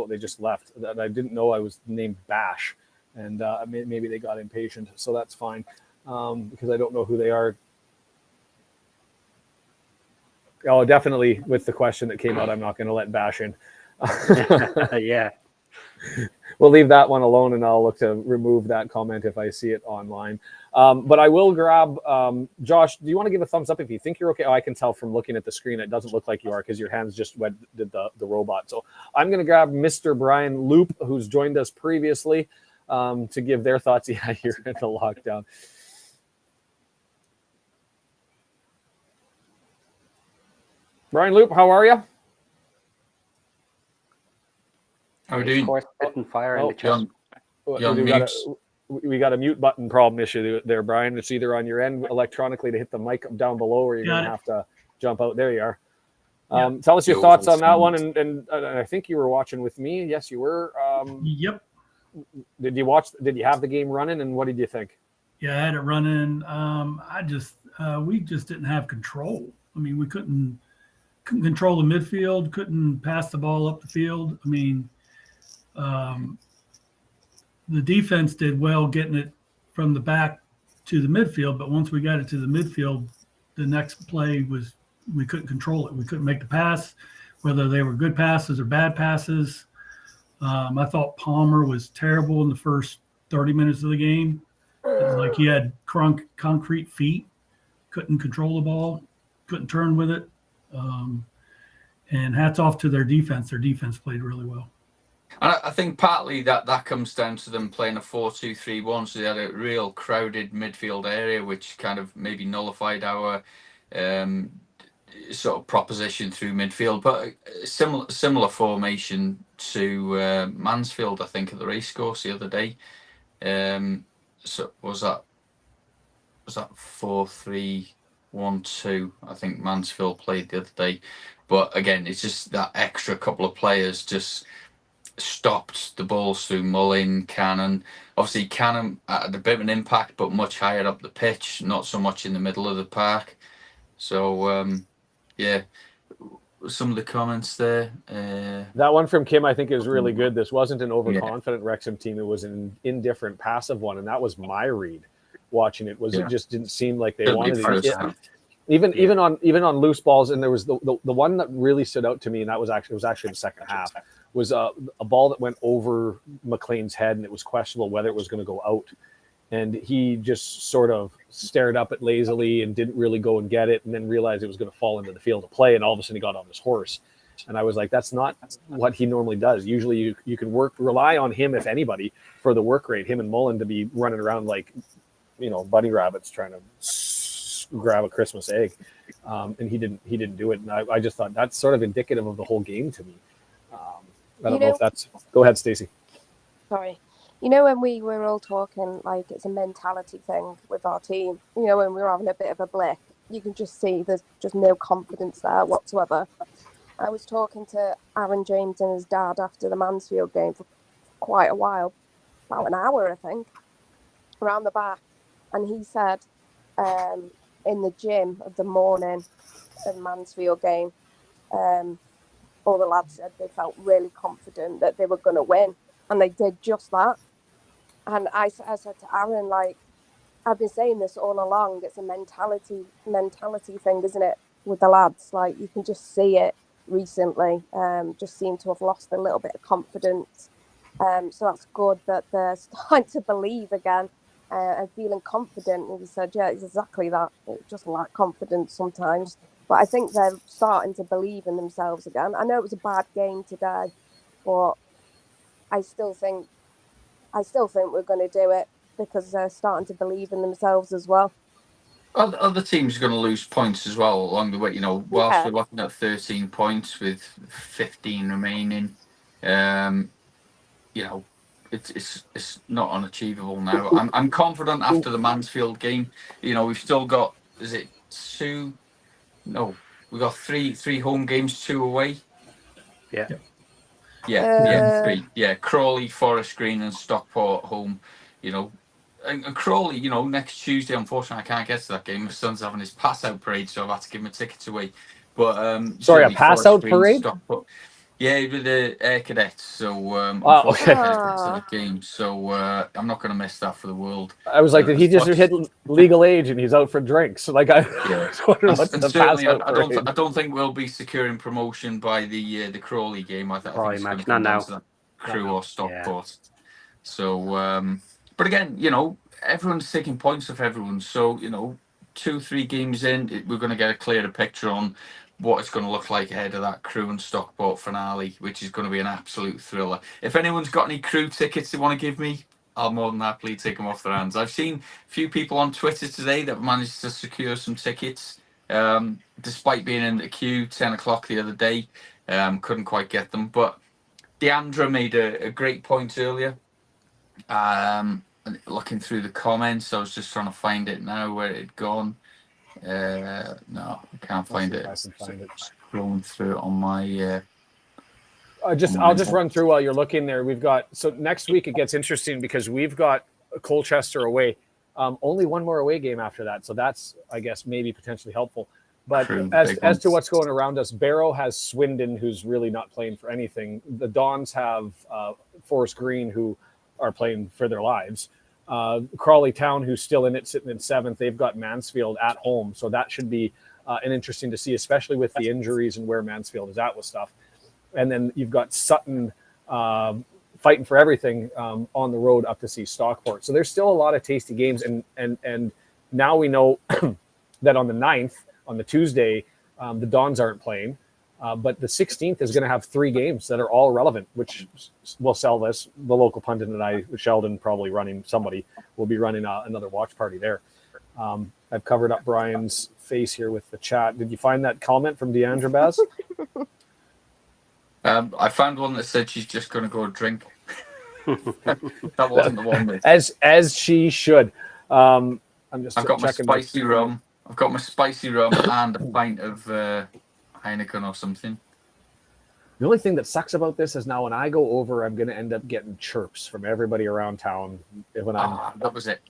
they just left that I didn't know I was named Bash, and maybe they got impatient, so that's fine because I don't know who they are. Oh, definitely with the question that came out, I'm not going to let Bash in. Yeah. We'll leave that one alone, and I'll look to remove that comment if I see it online. But I will grab Josh. Do you want to give a thumbs up if you think you're okay? Oh, I can tell from looking at the screen it doesn't look like you are because your hands just did the robot. So I'm going to grab Mr. Brian Loop, who's joined us previously, to give their thoughts. Yeah, you're in the lockdown. Brian Loop, how are you? How are we doing? Of course, spitting fire in the chat. We got a mute button problem issue there, Brian. It's either on your end electronically to hit the mic down below, or you're going to have to jump out. There you are. Tell us your thoughts on that one. And I think you were watching with me. Yes, you were. Yep. Did you have the game running, and what did you think? Yeah, I had it running. We just didn't have control. I mean, we couldn't control the midfield, couldn't pass the ball up the field. I mean, the defense did well getting it from the back to the midfield, but once we got it to the midfield, the next play was we couldn't control it. We couldn't make the pass, whether they were good passes or bad passes. I thought Palmer was terrible in the first 30 minutes of the game. It was like he had concrete feet, couldn't control the ball, couldn't turn with it. And hats off to their defense. Their defense played really well. And I think partly that comes down to them playing a 4-2-3-1, so they had a real crowded midfield area, which kind of maybe nullified our sort of proposition through midfield. But similar formation to Mansfield, I think, at the racecourse the other day. So was that 4-3-1-2? I think Mansfield played the other day. But again, it's just that extra couple of players just stopped the balls through Mullin, Cannon. Obviously, Cannon had a bit of an impact, but much higher up the pitch, not so much in the middle of the park. So, yeah, some of the comments there. That one from Kim, I think, is really good. This wasn't an overconfident Wrexham team. It was an indifferent, passive one, and that was my read watching it. It just didn't seem like they wanted it. Even on loose balls, and there was the one that really stood out to me, and that was actually the second half, was a ball that went over McLean's head, and it was questionable whether it was going to go out, and he just sort of stared up at lazily and didn't really go and get it, and then realized it was going to fall into the field of play, and all of a sudden he got on his horse, and I was like, that's not what he normally does. Usually you can rely on him, if anybody, for the work rate. Him and Mullin to be running around like bunny rabbits trying to grab a Christmas egg, and he didn't do it, and I just thought that's sort of indicative of the whole game to me. I don't know if that's. Go ahead, Stacey. Sorry. When we were all talking, like, it's a mentality thing with our team, when we were having a bit of a blip, you can just see there's just no confidence there whatsoever. I was talking to Aaron James and his dad after the Mansfield game for quite a while, about an hour, I think, around the back, and he said in the gym of the morning of the Mansfield game, all the lads said they felt really confident that they were going to win, and they did just that. And I said to Aaron, like, I've been saying this all along, it's a mentality thing, isn't it? with the lads. Like, you can just see it recently. Just seem to have lost a little bit of confidence. So that's good that they're starting to believe again and feeling confident. And he said, yeah, it's exactly that. It just lack confidence sometimes. But I think they're starting to believe in themselves again. I know it was a bad game today, but I still think we're going to do it because they're starting to believe in themselves as well. Other teams are going to lose points as well along the way. You know, whilst we're looking at 13 points with 15 remaining, you know, it's not unachievable now. I'm confident after the Mansfield game. You know, we've still got, is it two? No, we got three home games, 2 away. Yeah. Three. Yeah, Crawley, Forest Green, and Stockport home. You know, and Crawley. You know, next Tuesday. Unfortunately, I can't get to that game. My son's having his pass out parade, so I've had to give him a ticket away. But Sorry, a certainly pass Forest out Green, parade? Stockport. Yeah, with the air cadets. So okay. unfortunately, I can't get to that game. So I'm not going to miss that for the world. I was like, did he just hit legal age and he's out for drinks? Like, I was wondering what's the pass out parade. I don't think we'll be securing promotion by the Crawley game. I think it's going to come down to that Crew or Stockport. Yeah. So, but again, you know, everyone's taking points off everyone. So, you know, 2-3 games in, we're going to get a clearer picture on what it's going to look like ahead of that Crew and Stockport finale, which is going to be an absolute thriller. If anyone's got any Crew tickets they want to give me, I'll more than happily take them off their hands. I've seen a few people on Twitter today that managed to secure some tickets, despite being in the queue 10 o'clock the other day. Couldn't quite get them. But Deandra made a great point earlier. Looking through the comments, I was just trying to find it now where it had gone. No, I can't find it. Scrolling through it on my. I'll just run through while you're looking there. We've got, so next week it gets interesting because we've got Colchester away. Only one more away game after that, so that's, I guess, maybe potentially helpful. But as to what's going around us, Barrow has Swindon, who's really not playing for anything. The Dons have Forest Green, who are playing for their lives. Crawley Town, who's still in it, sitting in 7th. They've got Mansfield at home, so that should be an interesting to see, especially with the injuries and where Mansfield is at with stuff. And then you've got Sutton fighting for everything on the road up to see Stockport. So there's still a lot of tasty games, and now we know that on the 9th, on the Tuesday, the Dons aren't playing. But the 16th is going to have 3 games that are all relevant, which will sell this. The local pundit and I, Sheldon, probably running, somebody will be running another watch party there. I've covered up Brian's face here with the chat. Did you find that comment from Deandra Baz? I found one that said she's just going to go drink. That wasn't the one. With... As she should. I've got my spicy rum. I've got my spicy rum and a pint of Heineken or something. The only thing that sucks about this is now when I go over, I'm going to end up getting chirps from everybody around town. That was it.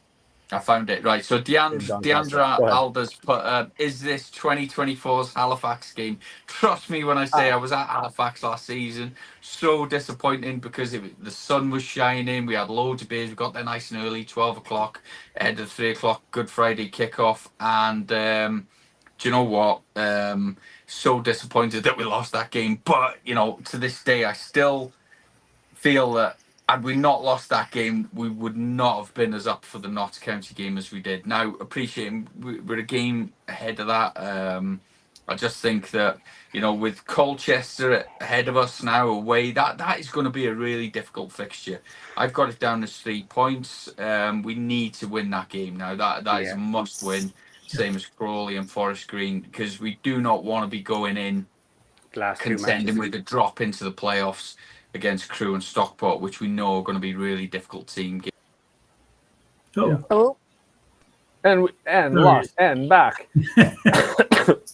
I found it. Right. So Deandra Alder's put, is this 2024's Halifax game? Trust me when I say I was at Halifax last season. So disappointing because the sun was shining. We had loads of beers. We got there nice and early, 12 o'clock, ahead of 3 o'clock Good Friday kickoff. And do you know what? So disappointed that we lost that game. But, you know, to this day, I still feel that had we not lost that game, we would not have been as up for the Notts County game as we did. Now, appreciating we're a game ahead of that. I just think that, you know, with Colchester ahead of us now away, that is going to be a really difficult fixture. I've got it down as 3 points. We need to win that game now. That is a must win, same as Crawley and Forest Green, because we do not want to be going in contending with a drop into the playoffs against Crew and Stockport, which we know are going to be really difficult team games. And lost and back.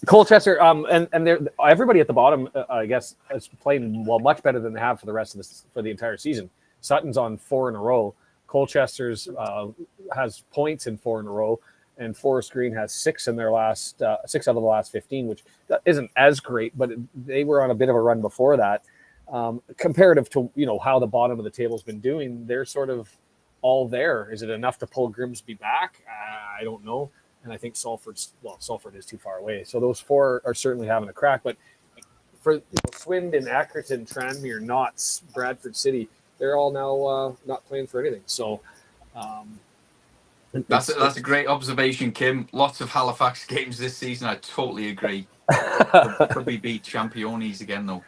Colchester and they're, everybody at the bottom, I guess, is playing much better than they have for the rest of this for the entire season. Sutton's on 4 in a row. Colchester's has points in 4 in a row, and Forest Green has 6 in their last 6 out of the last 15, which isn't as great, but they were on a bit of a run before that. Comparative to, you know, how the bottom of the table's been doing, they're sort of all there. Is it enough to pull Grimsby back? I don't know. and I think Salford is too far away. So those 4 are certainly having a crack. But for Swindon, Accrington, Tranmere, Notts, Bradford City, they're all now not playing for anything. So That's a great observation, Kim. Lots of Halifax games this season. I totally agree. Could we beat Championes again, though?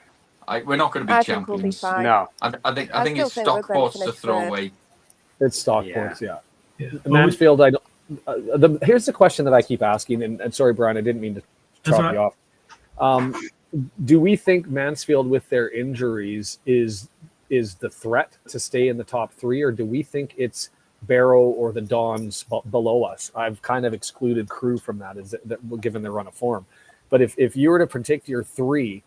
We're not going to be I think we'll be champions. fine. No. I think I it's still think we're gonna Stockport's to finish throw third. away. It's Stockport's, yeah. Yeah. Mansfield, I don't. Here's the question that I keep asking, and sorry, Brian, I didn't mean to That's chop all you off. Do we think Mansfield, with their injuries, is the threat to stay in the top 3, or do we think it's Barrow or the Dons below us? I've kind of excluded Crew from that, given their run of form. But if you were to predict your 3,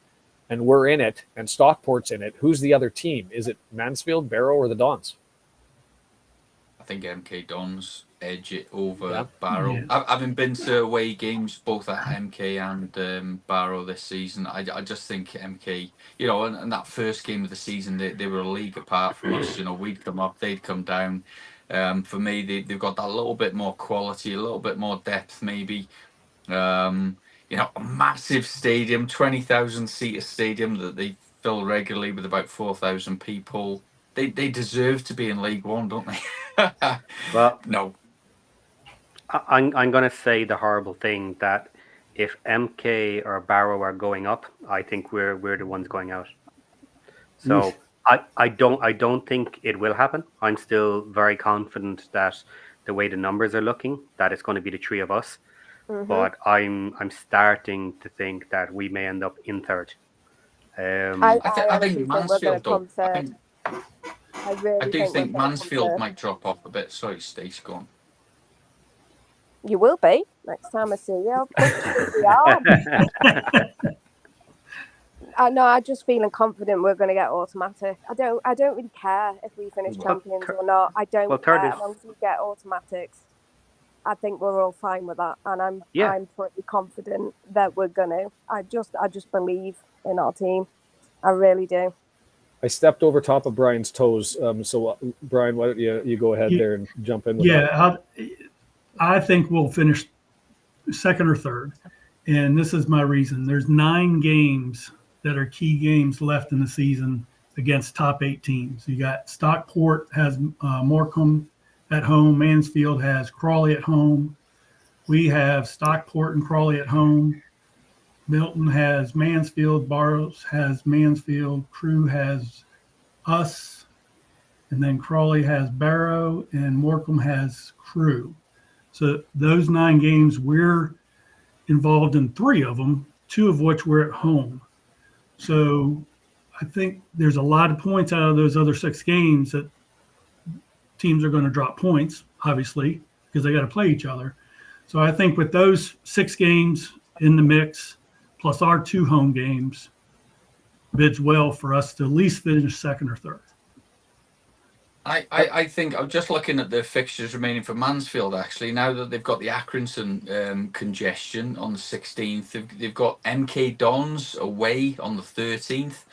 and we're in it, and Stockport's in it, who's the other team? Is it Mansfield, Barrow, or the Dons? I think MK Dons edge it over Yeah. Barrow. Yeah. Having been to away games both at MK and Barrow this season, I just think MK, and that first game of the season, they were a league apart from us. We'd come up, they'd come down. For me, they've got that little bit more quality, a little bit more depth, maybe. A massive stadium, 20,000 seater stadium that they fill regularly with about 4,000 people. They deserve to be in League One, don't they? Well, no. I'm going to say the horrible thing that if MK or Barrow are going up, I think we're the ones going out. So I don't think it will happen. I'm still very confident that the way the numbers are looking, that it's going to be the 3 of us. Mhm. But I'm starting to think that we may end up in 3rd. I think honestly we're Mansfield, gonna though. come third. I really I do think think we're gonna Mansfield come third. might drop off a bit. Sorry, Stace, go on. You will be next time I see you. I'll punch you in the arm. I'm just feeling confident we're going to get automatic. I don't really care if we finish champions or not. I don't care. As long as we get automatics, I think we're all fine with that, and I'm pretty confident that we're gonna. I just believe in our team. I really do. I stepped over top of Brian's toes. So Brian, why don't you go ahead there and jump in with that? I think we'll finish 2nd or 3rd, and this is my reason. There's 9 games that are key games left in the season against top 8 teams. You got Stockport has Morecambe at home. Mansfield has Crawley at home. We have Stockport and Crawley at home. Milton has Mansfield. Barrows has Mansfield. Crew has us. And then Crawley has Barrow, and Morecambe has Crew. So those 9 games, we're involved in 3 of them, 2 of which we're at home. So I think there's a lot of points out of those other 6 games that teams are going to drop points, obviously, because they got to play each other. So I think with those 6 games in the mix, plus our 2 home games, bids well for us to at least finish 2nd or 3rd. I think I'm just looking at the fixtures remaining for Mansfield, actually. Now that they've got the Accrington congestion on the 16th, they've got MK Dons away on the 13th.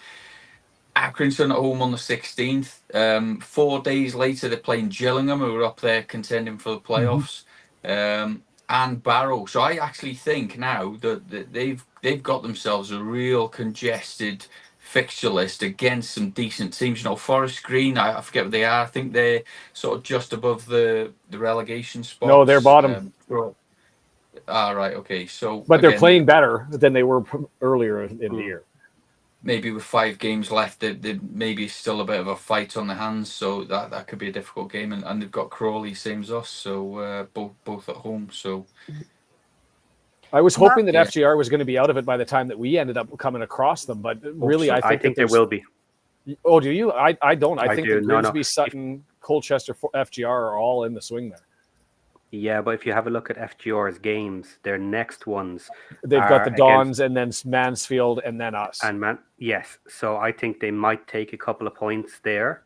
Accrington at home on the 16th. 4 days later, they're playing Gillingham, who are up there contending for the playoffs, and Barrow. So I actually think now that they've got themselves a real congested fixture list against some decent teams. Forest Green, I forget what they are. I think they're sort of just above the relegation spots. No, they're bottom. Right, okay. So, but they're playing better than they were earlier in the year. Maybe with 5 games left, they maybe still a bit of a fight on their hands, so that could be a difficult game. And they've got Crawley, same as us, so both at home. So I was hoping that FGR was going to be out of it by the time that we ended up coming across them, but really, I think they will be. Oh, do you? I don't. I think do. that Grimsby, Sutton, Colchester, FGR are all in the swing there. Yeah, but if you have a look at FGR's games, their next ones, they've got the Dons and then Mansfield and then us. Yes, so I think they might take a couple of points there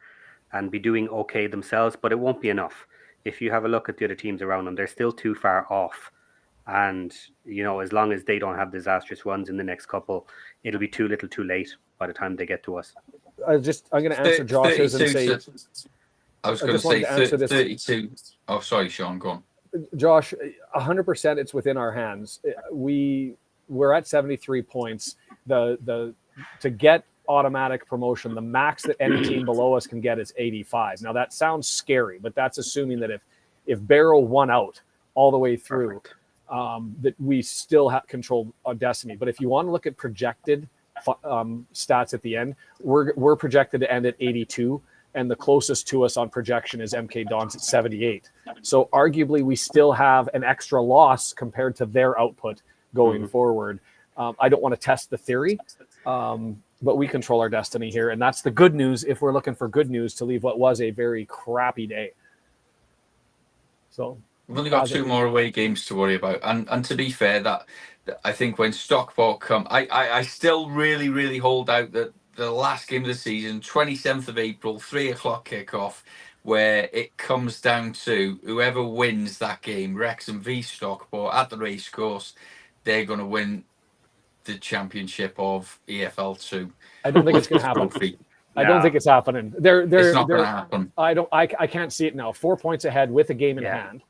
and be doing okay themselves, but it won't be enough. If you have a look at the other teams around them, they're still too far off. And, as long as they don't have disastrous runs in the next couple, it'll be too little too late by the time they get to us. I'm going to answer Josh's and say... I was going to say 32. Oh, sorry, Sean, go on. Josh, 100%, it's within our hands. We're at 73 points. To get automatic promotion, the max that any team below us can get is 85. Now that sounds scary, but that's assuming that if Barrow won out all the way through, that we still have control of destiny. But if you want to look at projected stats at the end, we're projected to end at 82. And the closest to us on projection is MK Dons at 78. So arguably, we still have an extra loss compared to their output going forward. I don't want to test the theory, but we control our destiny here. And that's the good news if we're looking for good news to leave what was a very crappy day. So we've only got 2 more away games to worry about. And to be fair, that I think when Stockport come, I still really, really hold out that the last game of the season, 27th of April, 3 o'clock kickoff, where it comes down to whoever wins that game, Wrexham v Stockport at the racecourse, they're going to win the championship of EFL 2. I don't think it's going to happen. I don't think it's happening. It's not going to happen. I can't see it now. 4 points ahead with a game in hand.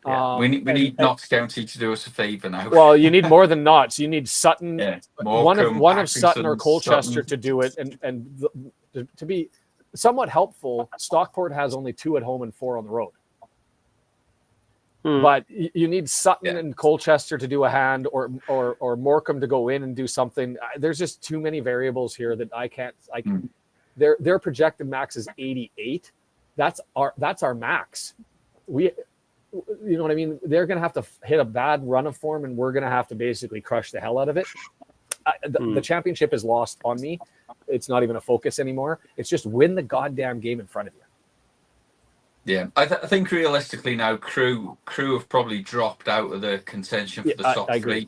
Yeah. We need Notts County to do us a favour now. Well, you need more than Notts. You need Sutton, Morecambe, one of Sutton or Atkinson, Colchester Sutton. to do it, and to be somewhat helpful. Stockport has only 2 at home and 4 on the road. But you need Sutton and Colchester to do a hand, or Morecambe to go in and do something. There's just too many variables here that I can't. Their projected max is 88. That's our max. You know what I mean? They're going to have to hit a bad run of form, and we're going to have to basically crush the hell out of it. The championship is lost on me. It's not even a focus anymore. It's just win the goddamn game in front of you. Yeah, I think realistically now, Crew have probably dropped out of the contention for the top 3.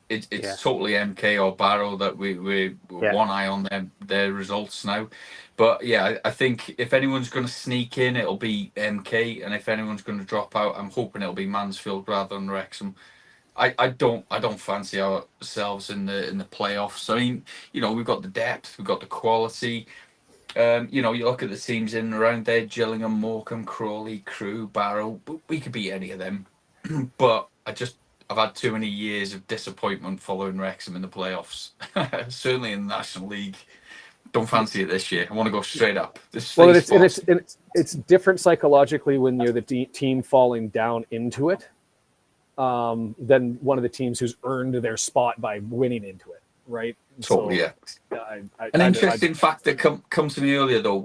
It's totally MK or Barrow that we're one eye on their results now. But yeah, I think if anyone's going to sneak in, it'll be MK, and if anyone's going to drop out, I'm hoping it'll be Mansfield rather than Wrexham. I don't fancy ourselves in the playoffs. I mean, we've got the depth, we've got the quality. You look at the teams in and around there: Gillingham, Morecambe, Crawley, Crewe, Barrow. We could beat any of them. But I've had too many years of disappointment following Wrexham in the playoffs. Certainly in the National League. Don't fancy it this year. I want to go straight up. Well, it's different psychologically when you're the team falling down into it than one of the teams who's earned their spot by winning into it, right? Totally, so, An interesting fact that come to me earlier though.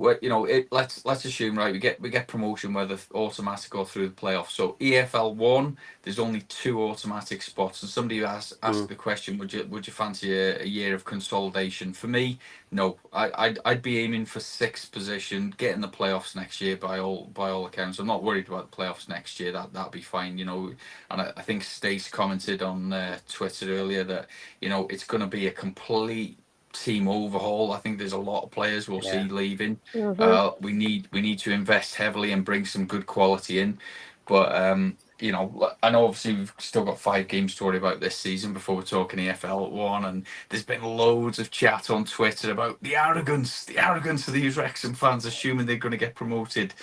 Let's assume, right, we get promotion whether automatic or through the playoffs. So EFL 1, there's only 2 automatic spots, and somebody asked the question, would you fancy a year of consolidation? For me, no. I'd be aiming for 6th position, getting the playoffs next year by all accounts. I'm not worried about the playoffs next year. That'll be fine, And I think Stace commented on Twitter earlier that it's going to be a complete team overhaul. I think there's a lot of players we'll see leaving. We need to invest heavily and bring some good quality in. But I know obviously we've still got 5 games to worry about this season before we're talking EFL 1, and there's been loads of chat on Twitter about the arrogance of these Wrexham fans assuming they're going to get promoted.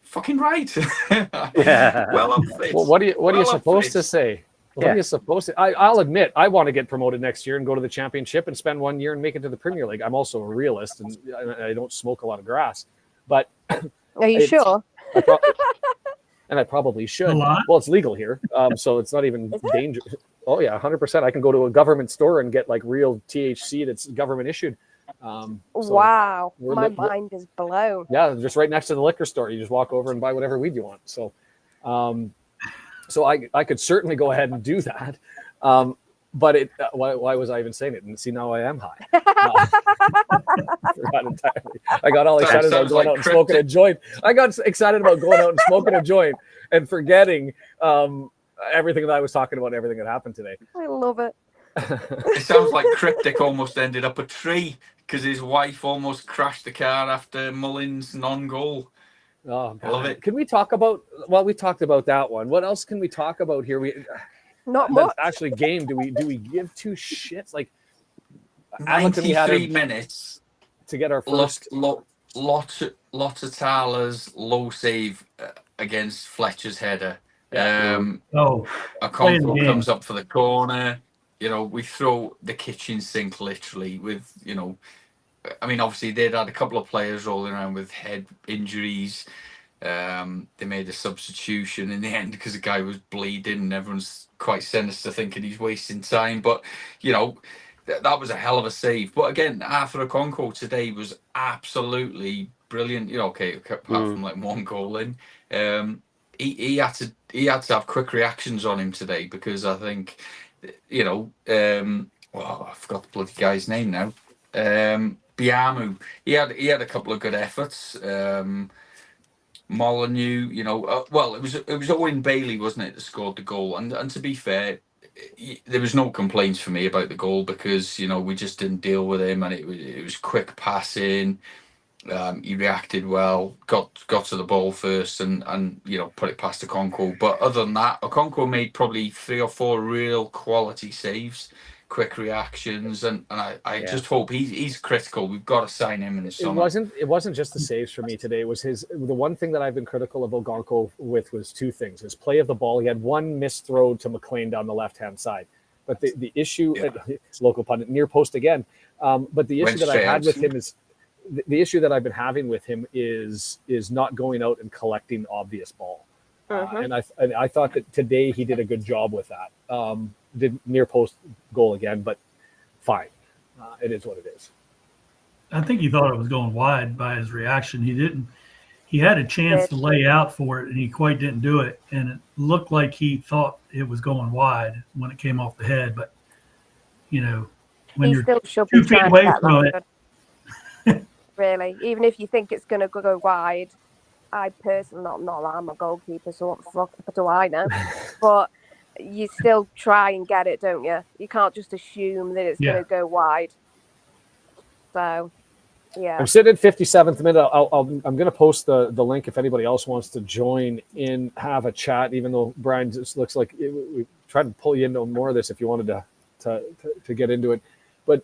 Fucking right. Well, what are you supposed to say? What are you supposed to? I'll admit, I want to get promoted next year and go to the championship and spend 1 year and make it to the Premier League. I'm also a realist, and I don't smoke a lot of grass. But are you sure? I probably should. Well, it's legal here, so it's not even dangerous. Oh yeah, 100%. I can go to a government store and get like real THC that's government issued. Wow, my mind is blown. Yeah, just right next to the liquor store. You just walk over and buy whatever weed you want. So. So I could certainly go ahead and do that, but why was I even saying it? And see, now I am high. Forgot entirely. I got all excited about going out and smoking a joint. I got excited about going out and smoking a joint and forgetting everything that I was talking about, everything that happened today. I love it. It sounds like Cryptic almost ended up a tree because his wife almost crashed the car after Mullins' non-goal. Oh, God. Love it. Can we talk about? Well, we talked about that one. What else can we talk about here? Not much. Actually, game. Do we give 2 shits? Like 93 minutes to get our first. Lot of Tala's low save against Fletcher's header. Oh, playing the Okonkwo game. comes up for the corner. You know, we throw the kitchen sink literally with, you know, I mean, obviously they'd had a couple of players rolling around with head injuries. They made a substitution in the end because the guy was bleeding and everyone's quite sinister thinking he's wasting time. But, you know, that was a hell of a save. But again, Arthur Okonkwo today was absolutely brilliant. You know, okay, apart from like one goal in. He had to have quick reactions on him today because I think, you know, I forgot the bloody guy's name now. Biamu. He had a couple of good efforts. Molyneux, you know, well, it was Owen Bailey, wasn't it, that scored the goal? And to be fair, there was no complaints for me about the goal because, you know, we just didn't deal with him, and it was quick passing. He reacted well, got to the ball first, and you know, put it past Okonkwo. But other than that, Okonkwo made probably 3 or 4 real quality saves, quick reactions, and I just hope he's critical. We've got to sign him in the summer. It wasn't just the saves for me today. It was the one thing that I've been critical of Okonkwo with was 2 things: his play of the ball. He had one missed throw to McLean down the left hand side, but the issue, local pundit, near post again. But the issue that I had with him is. The issue that I've been having with him is not going out and collecting obvious ball, and I thought that today he did a good job with that. Did near post goal again, but fine, it is what it is. I think he thought it was going wide by his reaction. He didn't. He had a chance to lay out for it, and he quite didn't do it. And it looked like he thought it was going wide when it came off the head. But you know, when you're 2 feet away from it. Really, even if you think it's going to go wide, I personally, not that I'm a goalkeeper, so what the fuck do I know? But you still try and get it, don't you? You can't just assume that it's going to go wide. So, yeah. I'm sitting at 57th minute. I'm going to post the link if anybody else wants to join in, have a chat. Even though Brian just looks like we tried to pull you into more of this if you wanted to get into it, but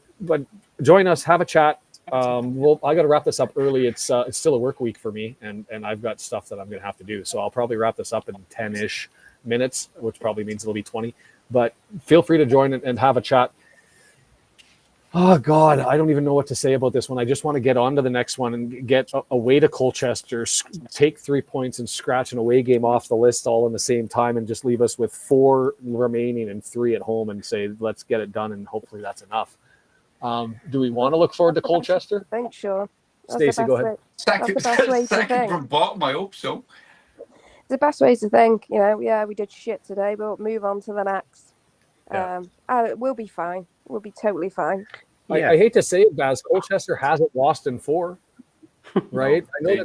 join us, have a chat. I got to wrap this up early. It's still a work week for me, and I've got stuff that I'm going to have to do. So I'll probably wrap this up in 10-ish minutes, which probably means it'll be 20. But feel free to join and have a chat. Oh God, I don't even know what to say about this one. I just want to get on to the next one and get away to Colchester, take 3 points and scratch an away game off the list all in the same time, and just leave us with 4 remaining and 3 at home, and say let's get it done, and hopefully that's enough. Do we want to look forward to Colchester? I think sure. Stacey, go ahead. Second from bottom, I hope so. It's the best way to think, you know. Yeah, we did shit today, but move on to the next. We'll be fine. We'll be totally fine. I hate to say it, Baz. Colchester hasn't lost in 4, right? I know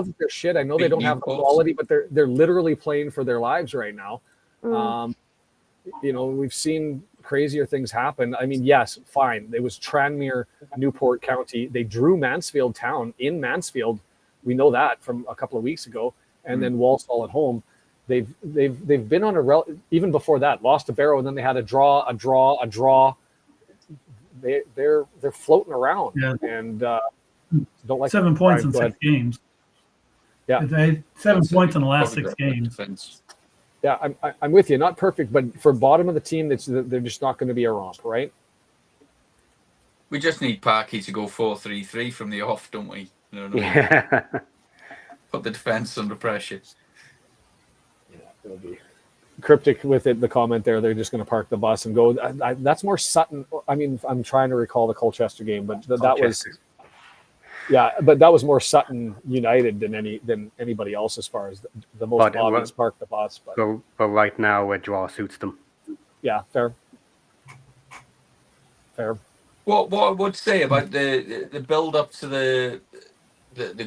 that they're shit. I know they don't have the quality, but they're literally playing for their lives right now. You know, we've seen crazier things happen. I mean, yes, fine. It was Tranmere, Newport County. They drew Mansfield Town in Mansfield. We know that from a couple of weeks ago. And then Walsall at home. They've been on even before that, lost to Barrow, and then they had a draw. They're floating around, and don't like 7 points in 6 games. Yeah, they had 7 points in the last 6 games. Yeah, I'm with you. Not perfect, but for bottom of the team, they're just not going to be a romp, right? We just need Parky to go 4-3-3 from the off, don't we? You know what I mean? Yeah. Put the defense under pressure. Yeah, it'll be cryptic with it. The comment there, they're just going to park the bus and go. That's more Sutton. I mean, I'm trying to recall the Colchester game, but that was. Yeah, but that was more Sutton United than anybody else as far as the most obvious park the bus. But right now, a draw suits them. Yeah, fair. What I would say about the build up to the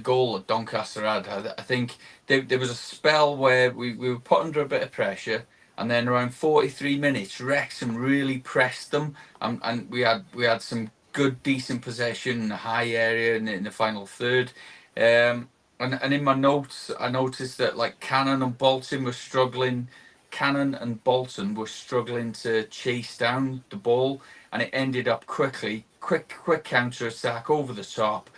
goal that Doncaster had, I think there was a spell where we were put under a bit of pressure, and then around 43 minutes, Wrexham really pressed them, and we had some good, decent possession, high area in the final third. And in my notes, I noticed that like Cannon and Bolton were struggling to chase down the ball, and it ended up quick counter attack over the top.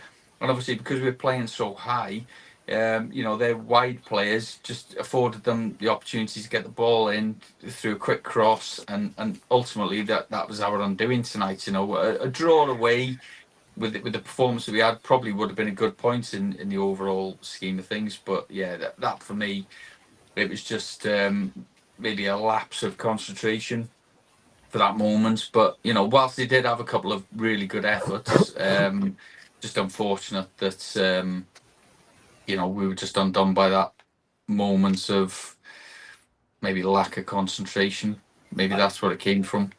And obviously, because we're playing so high, Their wide players just afforded them the opportunity to get the ball in through a quick cross, and ultimately that was our undoing tonight. A draw away with the performance that we had probably would have been a good point in the overall scheme of things. But yeah, that for me, it was just maybe a lapse of concentration for that moment. But whilst they did have a couple of really good efforts, just unfortunate that we were just undone by that moment of maybe lack of concentration. Maybe that's what it came from.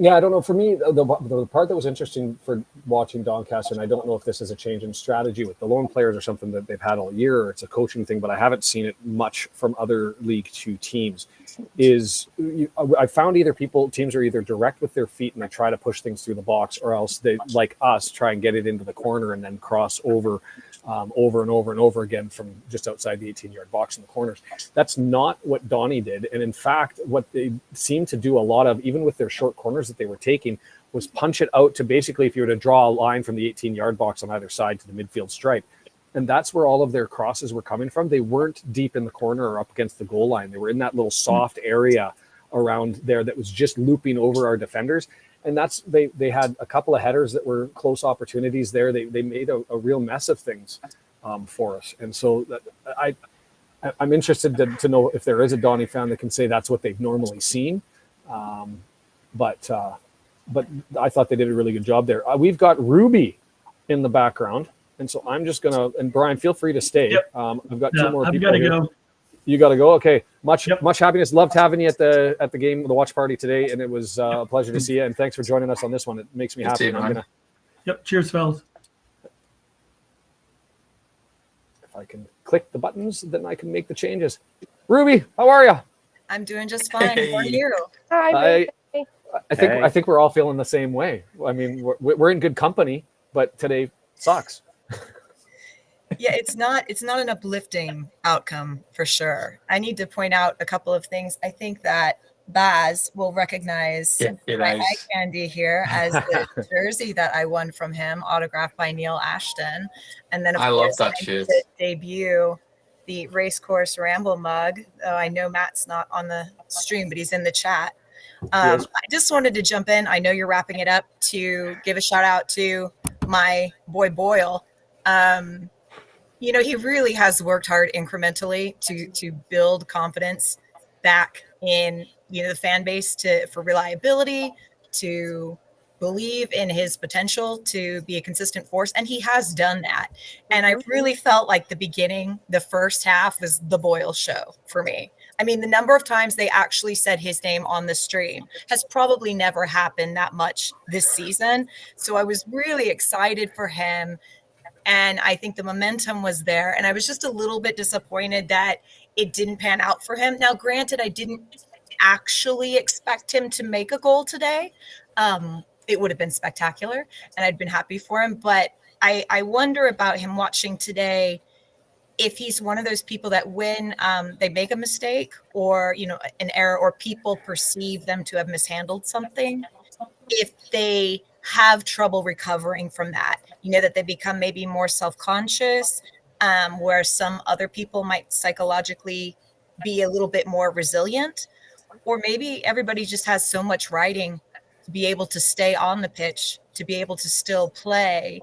Yeah, I don't know. For me, the part that was interesting for watching Doncaster, and I don't know if this is a change in strategy with the lone players or something that they've had all year, or it's a coaching thing, but I haven't seen it much from other League Two teams, is I found teams are either direct with their feet and they try to push things through the box, or else they, like us, try and get it into the corner and then cross over and over again from just outside the 18-yard box in the corners. That's not what Donny did. And in fact, what they seemed to do a lot of, even with their short corners that they were taking, was punch it out to basically, if you were to draw a line from the 18-yard box on either side to the midfield stripe. And that's where all of their crosses were coming from. They weren't deep in the corner or up against the goal line. They were in that little soft area around there that was just looping over our defenders. And they had a couple of headers that were close opportunities there. They made a real mess of things for us. And so I'm interested to know if there is a Donny fan that can say that's what they've normally seen. But I thought they did a really good job there. We've got Ruby in the background. And so I'm just going to, and Brian, feel free to stay. Yep. I've got two more I've people got to here. go. You got to go. Okay. Much Yep. happiness. Loved having you at the game, the watch party today. And it was a pleasure to see you. And thanks for joining us on this one. It makes me Good happy. seeing And you, Yep. Cheers, fellas. if I can click the buttons, then I can make the changes. Ruby, how are you? I'm doing just fine. How are Hey. you? Hi, Ruby. I think we're all feeling the same way. I mean, we're in good company, but today sucks. Yeah, it's not an uplifting outcome for sure. I need to point out a couple of things. I think that Baz will recognize Yeah, my eye nice. candy here as the jersey that I won from him, autographed by Neil Ashton. And then, of I love course, that I shirt. need to debut the Racecourse Ramble mug. Oh, I know Matt's not on the stream, but he's in the chat. Yes. I just wanted to jump in. I know you're wrapping it up, to give a shout out to my boy Boyle. He really has worked hard incrementally to build confidence back in the fan base, for reliability, to believe in his potential to be a consistent force, and he has done that. And I really felt like the first half was the Boyle show for me. I mean, the number of times they actually said his name on the stream has probably never happened that much this season. So I was really excited for him. And I think the momentum was there. And I was just a little bit disappointed that it didn't pan out for him. Now, granted, I didn't actually expect him to make a goal today. It would have been spectacular, and I'd been happy for him. But I wonder about him watching today, if he's one of those people that when they make a mistake or, an error, or people perceive them to have mishandled something, if they have trouble recovering from that, that they become maybe more self-conscious, where some other people might psychologically be a little bit more resilient, or maybe everybody just has so much riding to be able to stay on the pitch, to be able to still play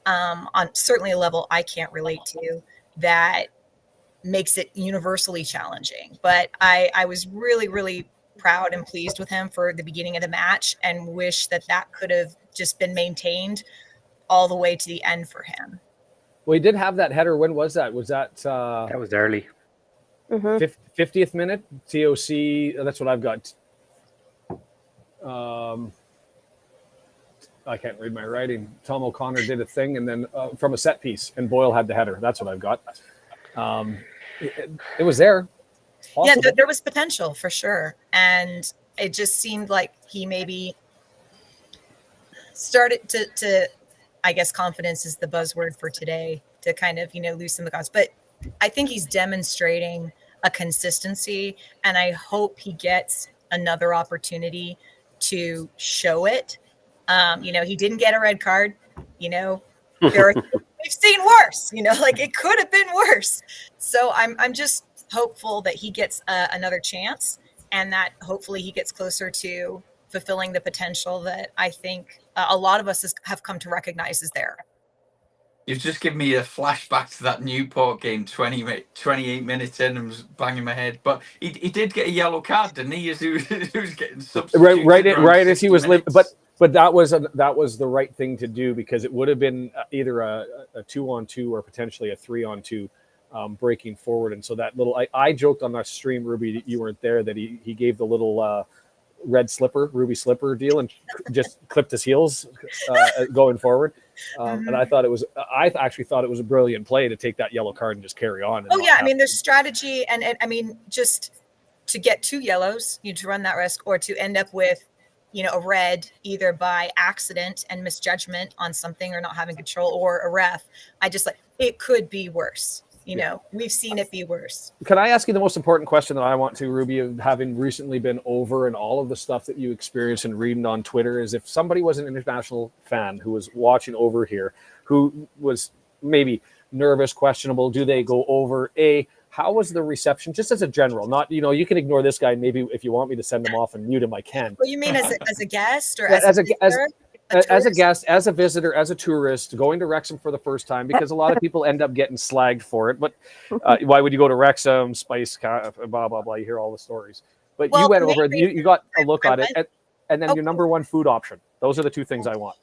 on certainly a level I can't relate to, that makes it universally challenging. But I was really, really proud and pleased with him for the beginning of the match, and wish that could have just been maintained all the way to the end for him. Well, he did have that header. When was that? Was that That was early. 50th minute? TOC. That's what I've got. I can't read my writing. Tom O'Connor did a thing, and then from a set piece, and Boyle had the header. That's what I've got. It was there. Yeah, there was potential for sure. And it just seemed like he maybe started to I guess confidence is the buzzword for today, to kind of, loosen the guns. But I think he's demonstrating a consistency, and I hope he gets another opportunity to show it. He didn't get a red card. There are we've seen worse, like it could have been worse. So I'm just hopeful that he gets another chance, and that hopefully he gets closer to fulfilling the potential that I think a lot of us have come to recognize is there. You've just given me a flashback to that Newport game, 28 minutes in, and was banging my head. But he did get a yellow card, didn't he? As he was getting substituted right as he was living. living. But that was the right thing to do, because it would have been either a 2-on-2 or potentially a 3-on-2 breaking forward. And so that little, I joked on that stream, Ruby, that you weren't there, that he gave the little ruby slipper deal and just clipped his heels going forward. And I actually thought it was a brilliant play to take that yellow card and just carry on. Oh yeah, I mean, there's strategy, and I mean, just to get 2 yellows, to run that risk, or to end up with, a red either by accident and misjudgment on something or not having control, or a ref. It could be worse. We've seen it be worse. Can I ask you the most important question that I want to, Ruby, having recently been over and all of the stuff that you experienced and reading on Twitter, is if somebody was an international fan who was watching over here, who was maybe nervous, questionable, do they go over? How was the reception, just as a general? Not, you can ignore this guy. Maybe if you want me to send him off and mute him, I can. Well, you mean as a guest, or as a guest, as a visitor, as a tourist, going to Wrexham for the first time, because a lot of people end up getting slagged for it. But why would you go to Wrexham, Spice, blah, blah, blah. You hear all the stories. But you went over, you got a look at it, and then your number one food option. Those are the 2 things I want.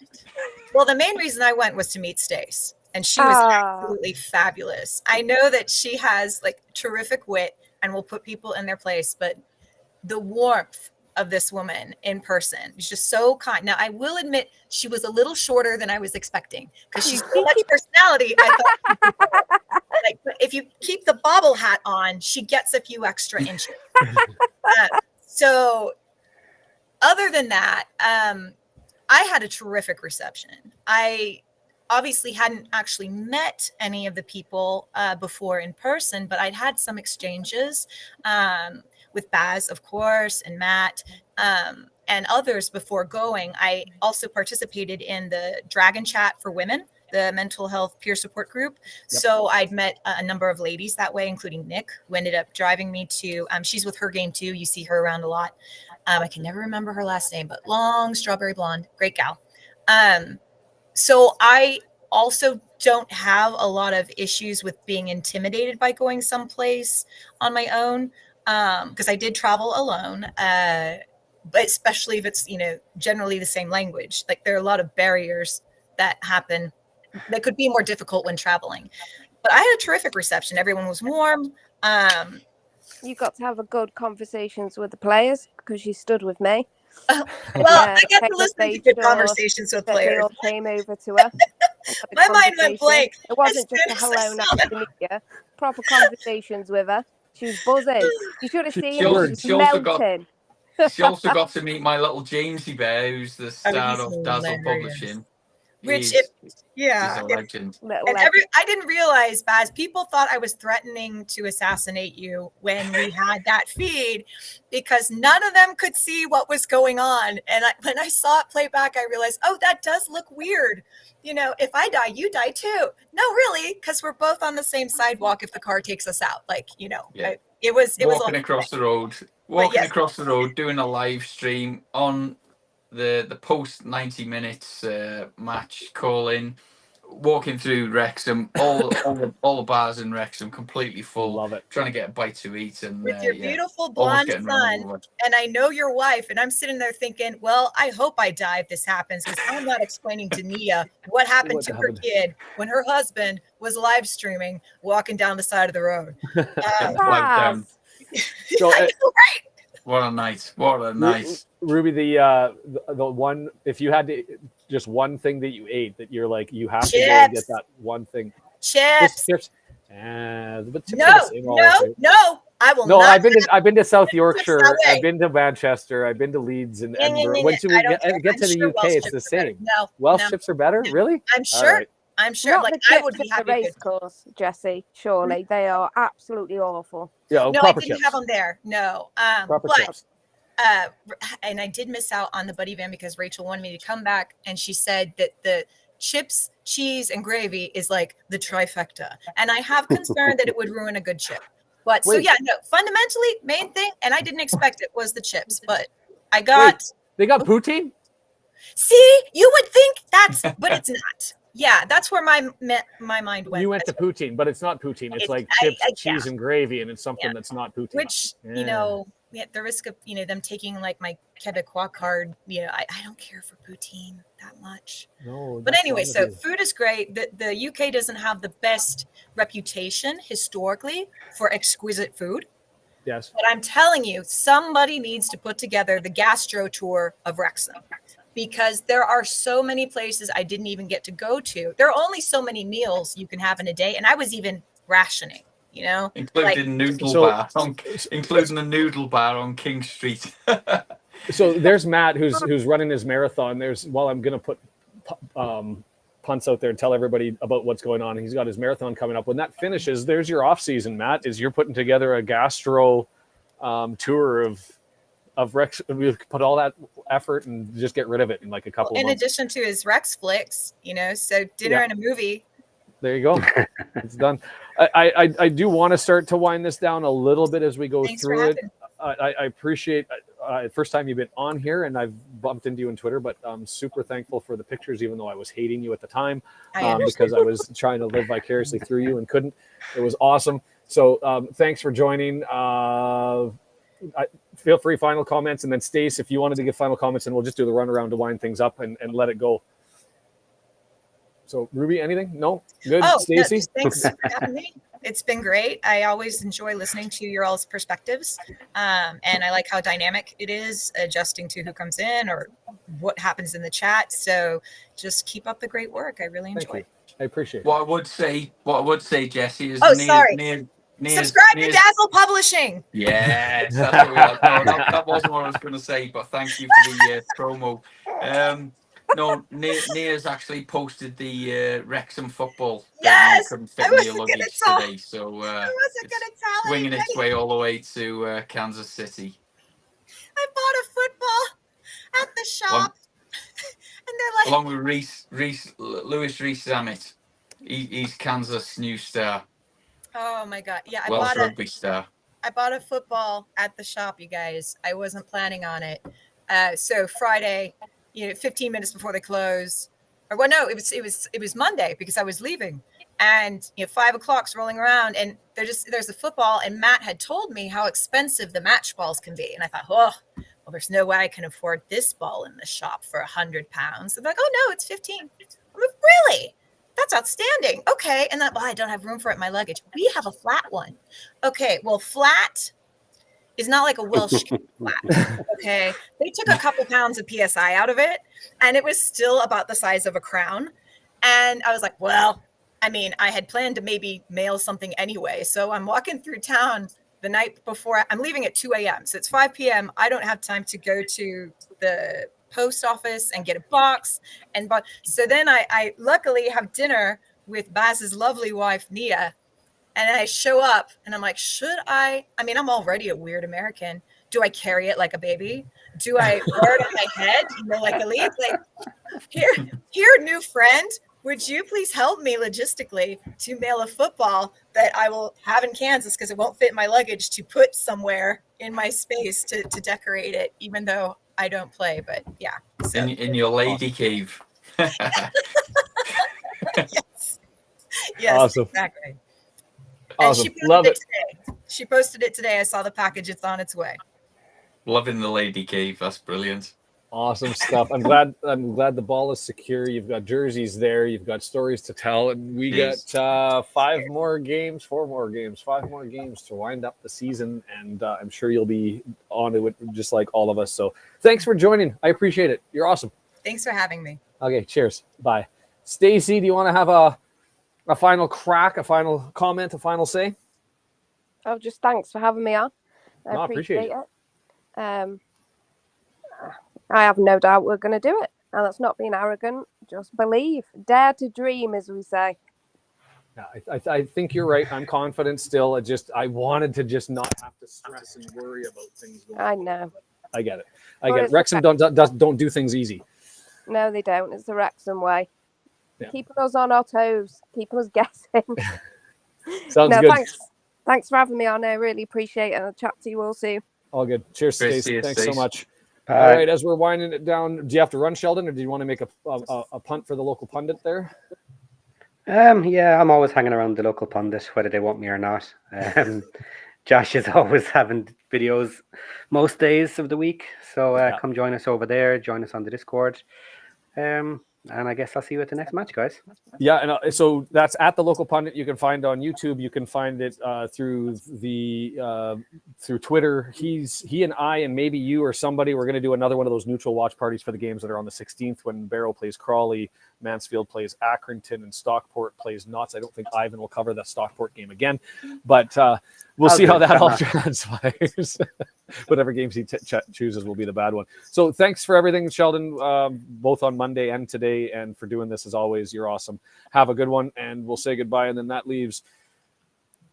Well, the main reason I went was to meet Stace, and she was absolutely fabulous. I know that she has terrific wit and will put people in their place, but the warmth of this woman in person is just so kind. Now, I will admit she was a little shorter than I was expecting, because she's so much personality. I thought, but if you keep the bobble hat on, she gets a few extra inches. So other than that, I had a terrific reception. I obviously hadn't actually met any of the people before in person, but I'd had some exchanges with Baz, of course, and Matt, and others before going. I also participated in the Dragon Chat for Women, the mental health peer support group. Yep. So I'd met a number of ladies that way, including Nick, who ended up driving me to, she's with her game too. You see her around a lot. I can never remember her last name, but long, strawberry blonde, great gal. So I also don't have a lot of issues with being intimidated by going someplace on my own, because I did travel alone, but especially if it's, generally the same language. There are a lot of barriers that happen that could be more difficult when traveling. But I had a terrific reception. Everyone was warm. You got to have a good conversations with the players, because you stood with me. Well, I get to listen to good conversations with players. They all came over to her. My mind went blank. It wasn't just a hello, nice to meet you. Proper conversations with her. She was buzzing. You should have seen her. She was melting. She also got to meet my little Jamesy Bear, who's the star of Dazzle Publishing. He's a legend. I didn't realize, Baz, people thought I was threatening to assassinate you when we had that feed, because none of them could see what was going on. And when I saw it play back, I realized, oh, that does look weird. If I die, you die too. No, really, because we're both on the same sidewalk if the car takes us out. It was walking across the road, doing a live stream on the post 90 minutes match call in, walking through Wrexham, all the bars in Wrexham completely full. Love it. Trying to get a bite to eat, and with your beautiful blonde son, and I know your wife, and I'm sitting there thinking, well, I hope I die if this happens, because I'm not explaining to Nia what happened to her kid when her husband was live streaming walking down the side of the road. So, right? What a night. Ruby, the one, if you had to, just one thing that you ate that you're like, you have to go and get that one thing. Chips. But chips no, I will no, not. I've been to South Yorkshire, I've been to Manchester, I've been to Leeds and Edinburgh. Once you get to the UK, it's the same. Welsh chips are better? Really? I'm sure. Right. I'm sure. Not I would be happy. The race course, Jesse. Surely they are absolutely awful. Yeah, no, I didn't have them there. No, proper chips. And I did miss out on the buddy van because Rachel wanted me to come back, and she said that chips, cheese, and gravy is like the trifecta. And I have concern that it would ruin a good chip. But so Wait. yeah, no, fundamentally, main thing, and I didn't expect it, was the chips. But I got They got poutine? see, you would think but it's not. Yeah, that's where my mind went. You went to poutine, but it's not poutine. It's like chips, cheese, and gravy, and it's something that's not poutine. Which, you know, at the risk of, you know, them taking like my Quebecois card, you know, I don't care for poutine that much. No, but anyway, so food is great. The UK doesn't have the best reputation historically for exquisite food. Yes. But I'm telling you, somebody needs to put together the gastro tour of Wrexham, because there are so many places I didn't even get to go to. There are only so many meals you can have in a day, and I was even rationing, you know, including including a noodle bar on King Street. So there's Matt who's running his marathon. I'm gonna put punts out there and tell everybody about what's going on. He's got his marathon coming up. When that finishes, there's your off season, Matt. Is you're putting together a gastro tour of Rex. We put all that effort and just get rid of it in like a couple of months. In addition to his Rex flicks, you know, so dinner and a movie. There you go. It's done. I do want to start to wind this down a little bit as we go through it. I appreciate first time you've been on here, and I've bumped into you on Twitter, but I'm super thankful for the pictures, even though I was hating you at the time because I was trying to live vicariously through you and couldn't. It was awesome. So thanks for joining. Feel free, final comments, and then Stace, if you wanted to give final comments, and we'll just do the runaround to wind things up and let it go. So Ruby, anything? No? Good. Stacey? Thanks for having me. It's been great. I always enjoy listening to your all's perspectives. And I like how dynamic it is, adjusting to who comes in or what happens in the chat. So just keep up the great work. I really enjoy it. I appreciate it. What I would say, Jesse, is subscribe to Dazzle Publishing. Yes, that's what we are. No, that wasn't what I was going to say, but thank you for the promo. No, Nia's actually posted the Wrexham football. Yes, couldn't fit in your luggage today, so it's swinging its way all the way to Kansas City. I bought a football at the shop, and they're like, along with Lewis Rees-Zammit. He's Kansas new star. Oh my god! Yeah, Welsh rugby star. I bought a football at the shop, you guys. I wasn't planning on it. So Friday, 15 minutes before they close, or well, no, it was Monday because I was leaving, and 5 o'clock's rolling around, and there's a football, and Matt had told me how expensive the match balls can be, and I thought, well, there's no way I can afford this ball in the shop for £100. They're like, oh no, it's 15. I'm like, really? That's outstanding. Okay, and then I don't have room for it in my luggage. We have a flat one. Okay, well, flat is not like a Welsh flat. Okay, they took a couple pounds of PSI out of it, and it was still about the size of a crown. And I was like, well, I mean, I had planned to maybe mail something anyway. So I'm walking through town the night before. I'm leaving at 2 a.m. So it's 5 p.m. I don't have time to go to the post office and get a box. So then I luckily have dinner with Baz's lovely wife, Nia. And I show up and I'm like, I'm already a weird American. Do I carry it like a baby? Do I wear it on my head? Like a leaf? Like, here, new friend, would you please help me logistically to mail a football that I will have in Kansas because it won't fit in my luggage to put somewhere in my space to decorate it, even though I don't play, but yeah. So. In your lady cave. Yes, awesome. Exactly. Awesome. And she Love it. Today. She posted it today. I saw the package. It's on its way. Loving the lady cave. That's brilliant. Awesome stuff. I'm glad the ball is secure. You've got jerseys there. You've got stories to tell, and we got 5 more games to wind up the season. And I'm sure you'll be on it just like all of us. So thanks for joining. I appreciate it. You're awesome. Thanks for having me. Okay. Cheers. Bye. Stacey, do you want to have a final crack, a final comment, a final say? Oh, just thanks for having me on. I appreciate it. I have no doubt we're going to do it. And that's not being arrogant. Just believe. Dare to dream, as we say. Yeah, I think you're right. I'm confident still. I wanted to just not have to stress and worry about things going on. I know. I get it. Wrexham don't do things easy. No, they don't. It's the Wrexham way. keeping us on our toes, keeping us guessing. Sounds No, good. thanks for having me on. I really appreciate it. I'll chat to you all soon. All good. Cheers, Great to see Stacey. you, Thanks so Stace. much. All right, as we're winding it down, do you have to run, Sheldon, or do you want to make a punt for the local pundit there? Yeah, I'm always hanging around the local pundit, whether they want me or not. Josh is always having videos most days of the week, so come join us over there. Join us on the Discord, and I guess I'll see you at the next match, guys. Yeah, and so that's at the local pundit. You can find on YouTube. You can find it through Twitter. He and I and maybe you or somebody. We're going to do another one of those neutral watch parties for the games that are on the 16th when Barrow plays Crawley, Mansfield plays Accrington, and Stockport plays Notts. I don't think Ivan will cover the Stockport game again, but we'll see how that all transpires. Whatever games he chooses will be the bad one. So thanks for everything, Sheldon, both on Monday and today, and for doing this as always. You're awesome. Have a good one, and we'll say goodbye. And then that leaves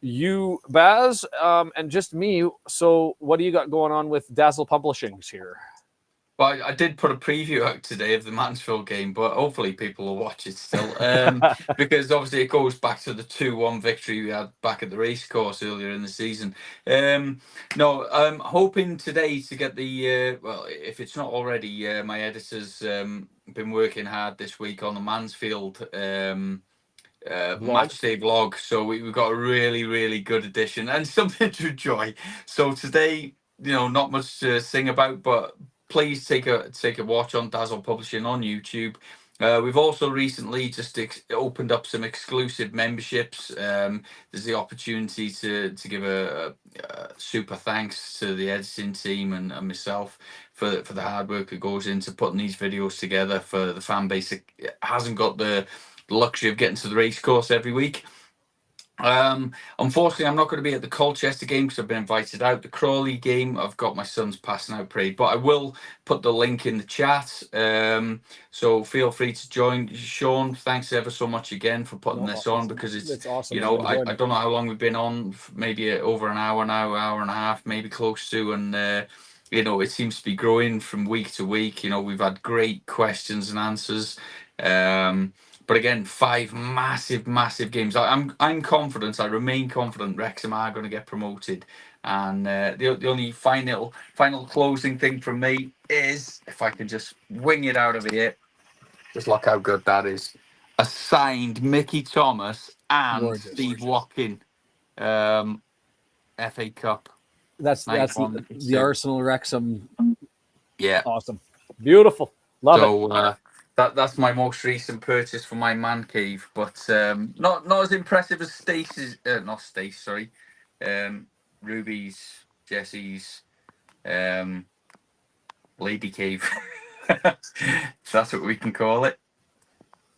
you, Baz, and just me. So what do you got going on with Dazzle Publishings here? Well, I did put a preview out today of the Mansfield game, but hopefully people will watch it still. Because obviously it goes back to the 2-1 victory we had back at the racecourse earlier in the season. No, I'm hoping today to get the, well, if it's not already, my editor's been working hard this week on the Mansfield match day vlog. So we've got a really, really good edition and something to enjoy. So today, not much to sing about, but please take a watch on Dazzle Publishing on YouTube. We've also recently just opened up some exclusive memberships. There's the opportunity to give a super thanks to the editing team and myself for the hard work that goes into putting these videos together for the fan base that hasn't got the luxury of getting to the racecourse every week. Unfortunately, I'm not going to be at the Colchester game because I've been invited out. The Crawley game, I've got my son's passing out parade, but I will put the link in the chat. So feel free to join. Sean, thanks ever so much again for putting this on, because it's awesome. I don't know how long we've been on, maybe over an hour now, hour and a half, maybe close to, and it seems to be growing from week to week. We've had great questions and answers. But again, 5 massive games. I'm confident. I remain confident. Wrexham are going to get promoted. And the only final closing thing from me is, if I can just wing it out of here, just look how good that is. A signed Mickey Thomas and Steve Watkin FA Cup. That's the Arsenal Wrexham. Yeah, awesome, beautiful, love it. That's my most recent purchase for my man cave, but not as impressive as Stacey's. Not Stace, sorry. Ruby's, Jessie's, lady cave. That's what we can call it.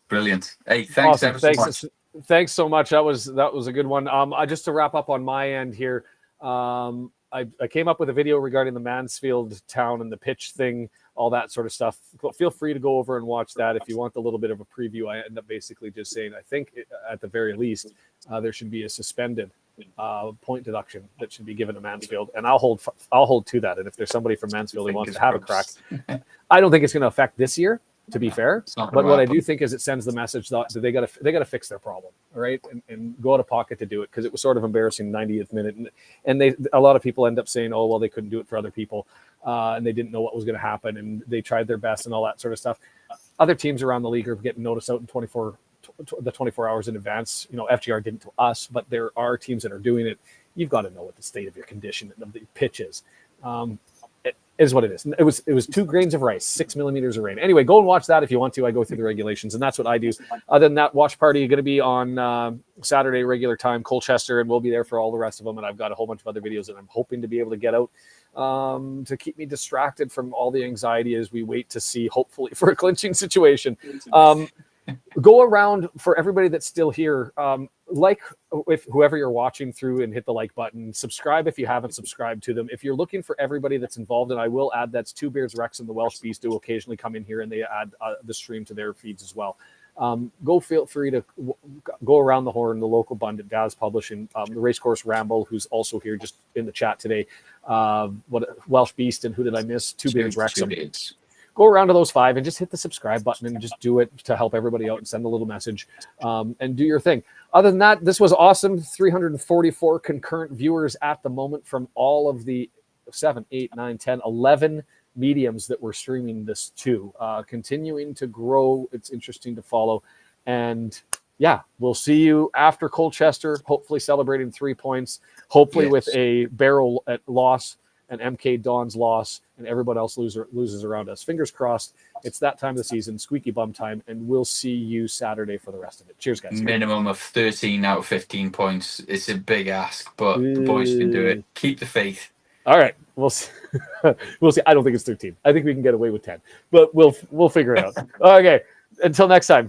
Brilliant. Hey, thanks ever so much. Thanks so much. That was a good one. Just to wrap up on my end here, I came up with a video regarding the Mansfield town and the pitch thing, all that sort of stuff. Feel free to go over and watch that if you want a little bit of a preview. I end up basically just saying, I think at the very least, there should be a suspended point deduction that should be given to Mansfield, and I'll hold to that. And if there's somebody from Mansfield who wants to have a crack, I don't think it's going to affect this year, to be fair. But what I do think is it sends the message that they got to fix their problem, all right, and go out of pocket to do it, because it was sort of embarrassing 90th minute, and a lot of people end up saying, oh well, they couldn't do it for other people, and they didn't know what was going to happen, and they tried their best and all that sort of stuff. Other teams around the league are getting notice out in 24 hours in advance. FGR didn't to us, but there are teams that are doing it. You've got to know what the state of your condition of the pitch is. It is what it is. It was 2 grains of rice, 6 millimeters of rain. Anyway, go and watch that if you want to. I go through the regulations, and that's what I do. Other than that, watch party going to be on Saturday regular time, Colchester, and we'll be there for all the rest of them. And I've got a whole bunch of other videos that I'm hoping to be able to get out to keep me distracted from all the anxiety as we wait to see, hopefully, for a clinching situation. Go around for everybody that's still here. Like if whoever you're watching through, and hit the like button. Subscribe if you haven't subscribed to them. If you're looking for everybody that's involved, and I will add, that's Two Beards Rex and the Welsh Beast do occasionally come in here, and they add the stream to their feeds as well. Feel free to go around the horn, the local Pundit, Daz Publishing, the Racecourse Ramble, who's also here just in the chat today. Welsh Beast, and who did I miss? Two Beards Wrexham. go around to those 5 and just hit the subscribe button and just do it to help everybody out and send a little message and do your thing. Other than that, this was awesome. 344 concurrent viewers at the moment from all of the 7, 8, 9, 10, 11 mediums that we're streaming this to. Continuing to grow. It's interesting to follow. And yeah, we'll see you after Colchester, hopefully celebrating 3 points, hopefully with a barrel at loss, an MK Don's loss, and everyone else loses around us. Fingers crossed. It's that time of the season, squeaky bum time, and we'll see you Saturday for the rest of it. Cheers, guys. Minimum of 13 out of 15 points. It's a big ask, but the boys can do it. Keep the faith. All right, we'll see. We'll see. I don't think it's 13. I think we can get away with 10, but we'll figure it out. Okay, until next time.